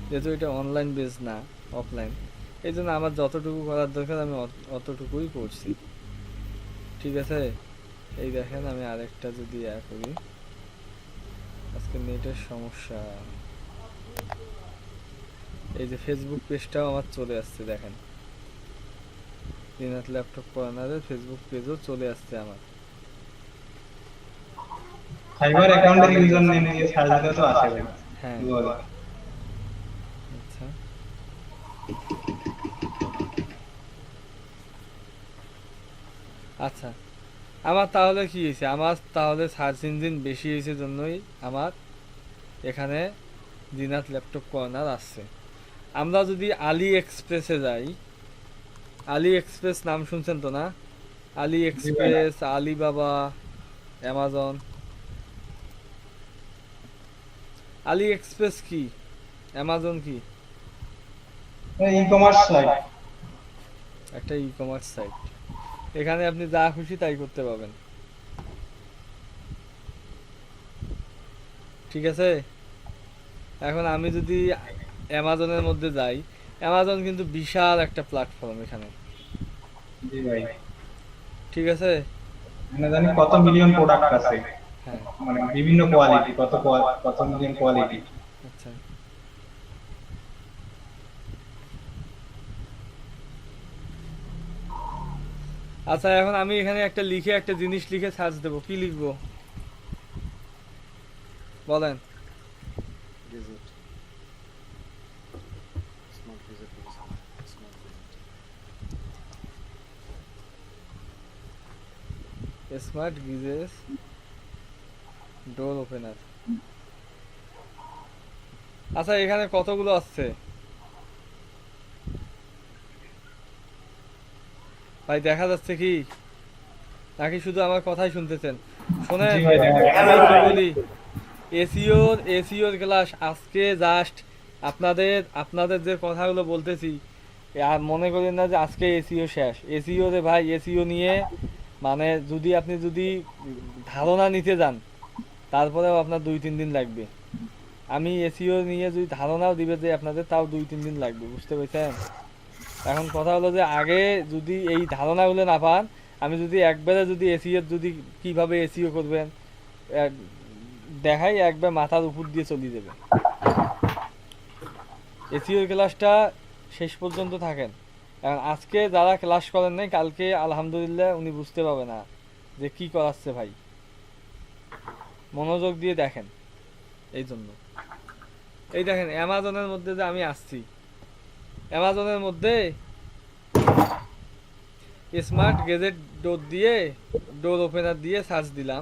যেহেতু এটা অনলাইন বেজ না, অফলাইন, এই জন্য আমার যতটুকু করার দরকার আমি অতটুকুই করছি, ঠিক আছে। এই দেখেন আমি আরেকটা যদি করি, আজকে নেটের সমস্যা, এই যে ফেসবুক পেজটাও আমার চলে আসছে, দেখেন জিনাত ল্যাপটপ কর্নারের ফেসবুক পেজও চলে আসছে আমার। ফাইবার অ্যাকাউন্টের ইউজার নেম দিয়ে সার্চ দিলে তো আসে ভাই। হ্যাঁ, আচ্ছা আচ্ছা, আমার তাহলে কি হয়েছে, আমার তাহলে সার্চ ইঞ্জিন বেশি হয়েছে জন্যই আমার এখানে জিনাত ল্যাপটপ কর্নার আসছে। আমরা যদি আলি এক্সপ্রেসে যাই, আলি এক্সপ্রেস নাম শুনছেন তো না? আলি এক্সপ্রেস, আলিবাবা, অ্যামাজন। আলি এক্সপ্রেস কি, অ্যামাজন কি? ই কমার্স সাইট, একটা ই কমার্স সাইট। এখানে আপনি যা খুশি তাই করতে পারবেন, ঠিক আছে। এখন আমি যদি অ্যামাজনের মধ্যে যাই, অ্যামাজন কিন্তু বিশাল একটা প্ল্যাটফর্ম এখানে, জি ভাই, ঠিক আছে। মানে জানি কত মিলিয়ন প্রোডাক্ট আছে, হ্যাঁ, মানে বিভিন্ন কোয়ালিটি, কত মিলিয়ন কোয়ালিটি। আচ্ছা আচ্ছা, এখন আমি এখানে একটা লিখে একটা জিনিস লিখে সার্চ দেবো, কি লিখবো বলেন? স্মার্ট গিজেস ডোর ওপেনার। আচ্ছা, এখানে কতগুলো আসছে ভাই, দেখা যাচ্ছে কি নাকি শুধু আমার কথাই শুনতেছেন? শোনেন, আমি বলি এসিওর ক্লাস আজকে জাস্ট আপনাদের যে কথাগুলো বলতেছি, আর মনে করেন না যে আজকে এসিও শেষ। এসিও রে ভাই, এসিও নিয়ে মানে যদি আপনি যদি ধারণা নিতে যান, তারপরেও আপনার 2-3 দিন লাগবে। আমি এসিও নিয়ে যদি ধারণাও দিবে যে আপনাদের, তাও 2-3 দিন লাগবে, বুঝতে পেরেছেন? এখন কথা হলো যে আগে যদি এই ধারণাগুলো না পান, আমি যদি একবারে যদি এসিওর যদি কিভাবে এসিও করবেন দেখাই, একবার মাথার উপর দিয়ে চলে যাবে। এসিওর ক্লাসটা শেষ পর্যন্ত থাকেন। এখন আজকে যারা ক্লাস করেন নাই, কালকে আলহামদুলিল্লাহ উনি বুঝতে পারবে না যে কি করাচ্ছে ভাই, মনোযোগ দিয়ে দেখেন। এই জন্য এই দেখেন অ্যামাজনের মধ্যে যে আমি আসছি, অ্যামাজনের মধ্যে স্মার্ট গেজেট ডোর ওপেনার দিয়ে সার্চ দিলাম,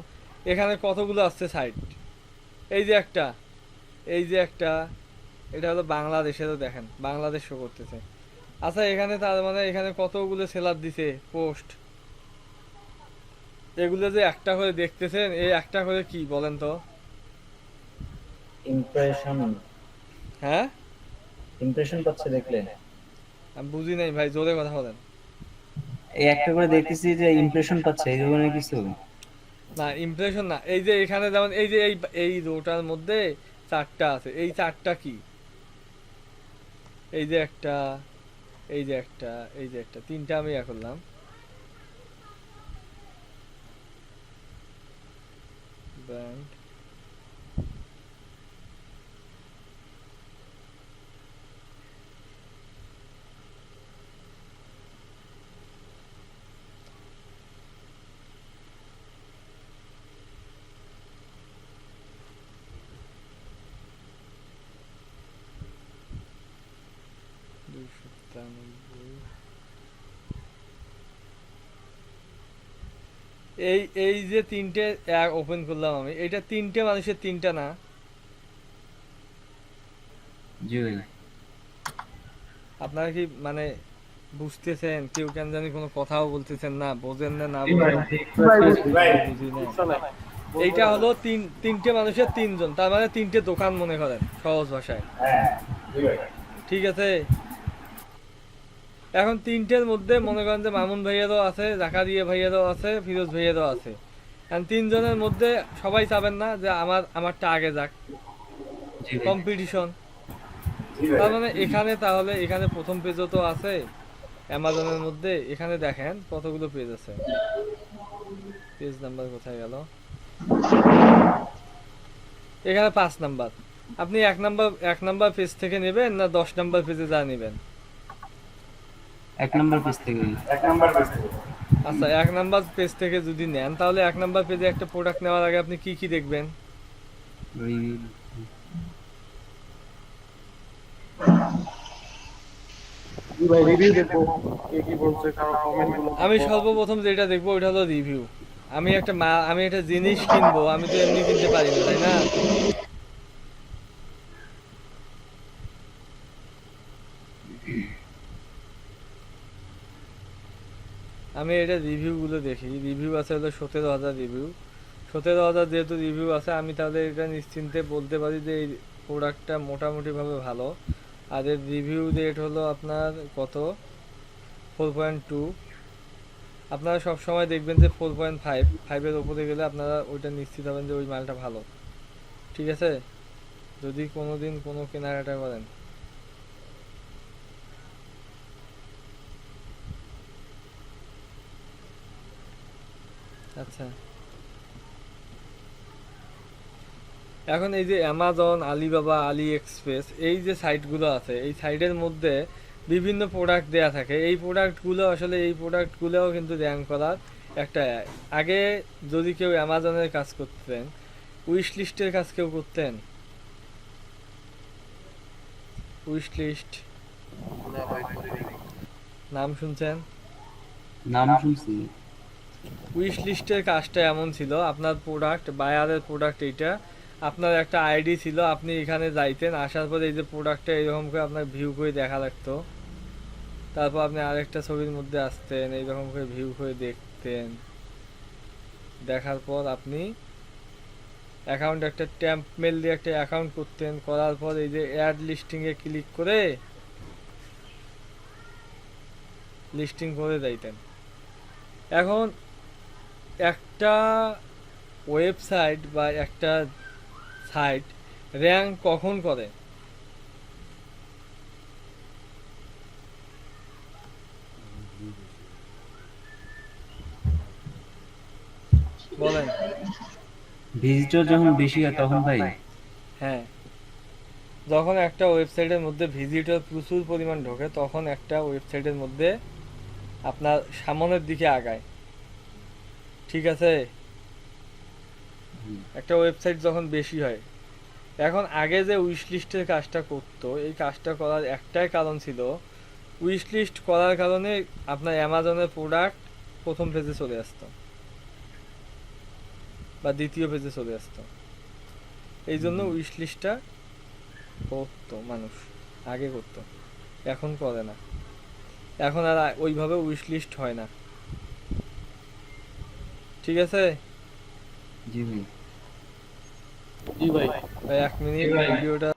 এখানে কতগুলো আসছে সাইট। এই যে একটা এটা হলো বাংলাদেশেরও, দেখেন বাংলাদেশ শো করতেছে। আচ্ছা, এখানে তার মানে এখানে কতগুলো সেলার দিছে পোস্ট, এগুলো যে একটা করে দেখতেছেন, এই একটা করে কি বলেন তো? ইমপ্রেশন। হ্যাঁ, ইমপ্রেশন পাচ্ছে দেখলে? আমি বুঝি নাই ভাই, জোরে কথা বলেন। এই একটা করে দেখতেছি যে ইমপ্রেশন পাচ্ছে, এই ধরনের কিছু। না ইমপ্রেশন না, এই যে এখানে যেমন এই যে এই রোটার মধ্যে 4টা আছে, এই 4টা কি, এই যে একটা, এই যে একটা, এই যে একটা, 3টা আমি ইয়া করলাম। ব্যান্ড এই যে 3টে ওপেন করলাম আমি, এটা 3টে মানুষের 3টা না? জি ভাই। আপনারা কি মানে বুঝতেছেন? কেউ কেন জানি কোনো কথাও বলতেছেন না, বোঝেন না, না বুঝি না। এইটা হলো 3টে মানুষের 3জন, তার মানে 3টে দোকান মনে করেন সহজ ভাষায়। ঠিক আছে, এখন 3টের মধ্যে মনে করেন যে মামুন ভাইয়েরও আছে, জাকারিয়া ভাইয়েরও আছে, ফিরোজ ভাইয়েরও আছে। এখন 3জনের মধ্যে সবাই চাবেন না যে আমারটা আগে যাক, কম্পিটিশন। তার মানে এখানে তাহলে এখানে প্রথম পেজও তো আছে অ্যামাজনের মধ্যে, এখানে দেখেন কতগুলো পেজ আছে। পেজ নাম্বার কোথায় গেল? এখানে 5 নাম্বার। আপনি 1 নাম্বার পেজ থেকে নেবেন না 10 নাম্বার পেজে যা নেবেন? 1 নাম্বার পেজ থেকে। আচ্ছা, 1 নাম্বার পেজ থেকে যদি নেন তাহলে 1 নাম্বার পেজে একটা প্রোডাক্ট নেওয়ার আগে আপনি কি কি দেখবেন? আমি সর্বপ্রথম যেটা দেখবো ওইটা হলো রিভিউ। আমি একটা জিনিস কিনবো, আমি তো এমনি কিনতে পারি না, তাই না? আমি এটা রিভিউ গুলো দেখি। রিভিউ আছে হলো 17,000 রিভিউ। 17,000 যেহেতু রিভিউ আছে, আমি তাহলে এটা নিশ্চিন্তে বলতে পারি যে এই প্রোডাক্টটা মোটামুটি ভাবে ভালো। আর এর রিভিউ রেট হলো আপনার কত, 4.2। আপনারা সব সময় দেখবেন যে 4.5, 5-এর উপরে গেলে আপনারা ওইটা নিশ্চিত হবেন যে ওই মালটা ভালো। ঠিক আছে, যদি কোনোদিন কোনো কেনাকাটা করেন। আচ্ছা, এখন এই যে অ্যামাজন, আলিবাবা, আলি এক্সপ্রেস, এই যে সাইটগুলো আছে, এই সাইটের মধ্যে বিভিন্ন প্রোডাক্ট দেয়া থাকে। এই প্রোডাক্টগুলোও কিন্তু র্যাঙ্ক করার একটা। আগে যদি কেউ অ্যামাজনের কাজ করতেন, উইশ লিস্টের কাজ কেউ করতেন? উইশ লিস্ট নাম শুনছেন? নাম শুনছি। উইশ লিস্টের কাজটা এমন ছিল, আপনার প্রোডাক্ট, বায়ারের প্রোডাক্ট এইটা, আপনার একটা আইডি ছিল, আপনি এখানে যাইতেন, আসার পরে এই যে প্রোডাক্টটা এরকম করে আপনার ভিউ করে দেখা লাগতো। তারপর আপনি আরেকটা ছবির মধ্যে আসতেন, এইরকম করে ভিউ করে দেখতেন। দেখার পর আপনি অ্যাকাউন্ট, একটা ট্যাম্প মেল দিয়ে একটা অ্যাকাউন্ট করতেন। করার পর এই যে অ্যাড লিস্টিংয়ে ক্লিক করে লিস্টিং করে যাইতেন। এখন একটা ওয়েবসাইট বা একটা সাইট র্যাঙ্ক কখন করে? বলেন। ভিজিটর যখন বেশি হয় তখন ভাই? হ্যাঁ, যখন একটা ওয়েবসাইটের মধ্যে ভিজিটর প্রচুর পরিমাণ ঢোকে, তখন একটা ওয়েবসাইটের মধ্যে আপনার সামনের দিকে আগায়। ঠিক আছে, একটা ওয়েবসাইট যখন বেশি হয়। এখন আগে যে উইশ লিস্টের কাজটা করতো, এই কাজটা করার একটাই কারণ ছিল, উইশ লিস্ট করার কারণে আপনার অ্যামাজনের প্রোডাক্ট প্রথম পেজে চলে আসতো বা দ্বিতীয় পেজে চলে আসতো। এই জন্য উইশ লিস্টটা করতো মানুষ, আগে করতো, এখন করে না। এখন আর ওইভাবে উইশ লিস্ট হয় না। ঠিক আছে? জি ভাই। ভাই 1 মিনিট ভিডিওটা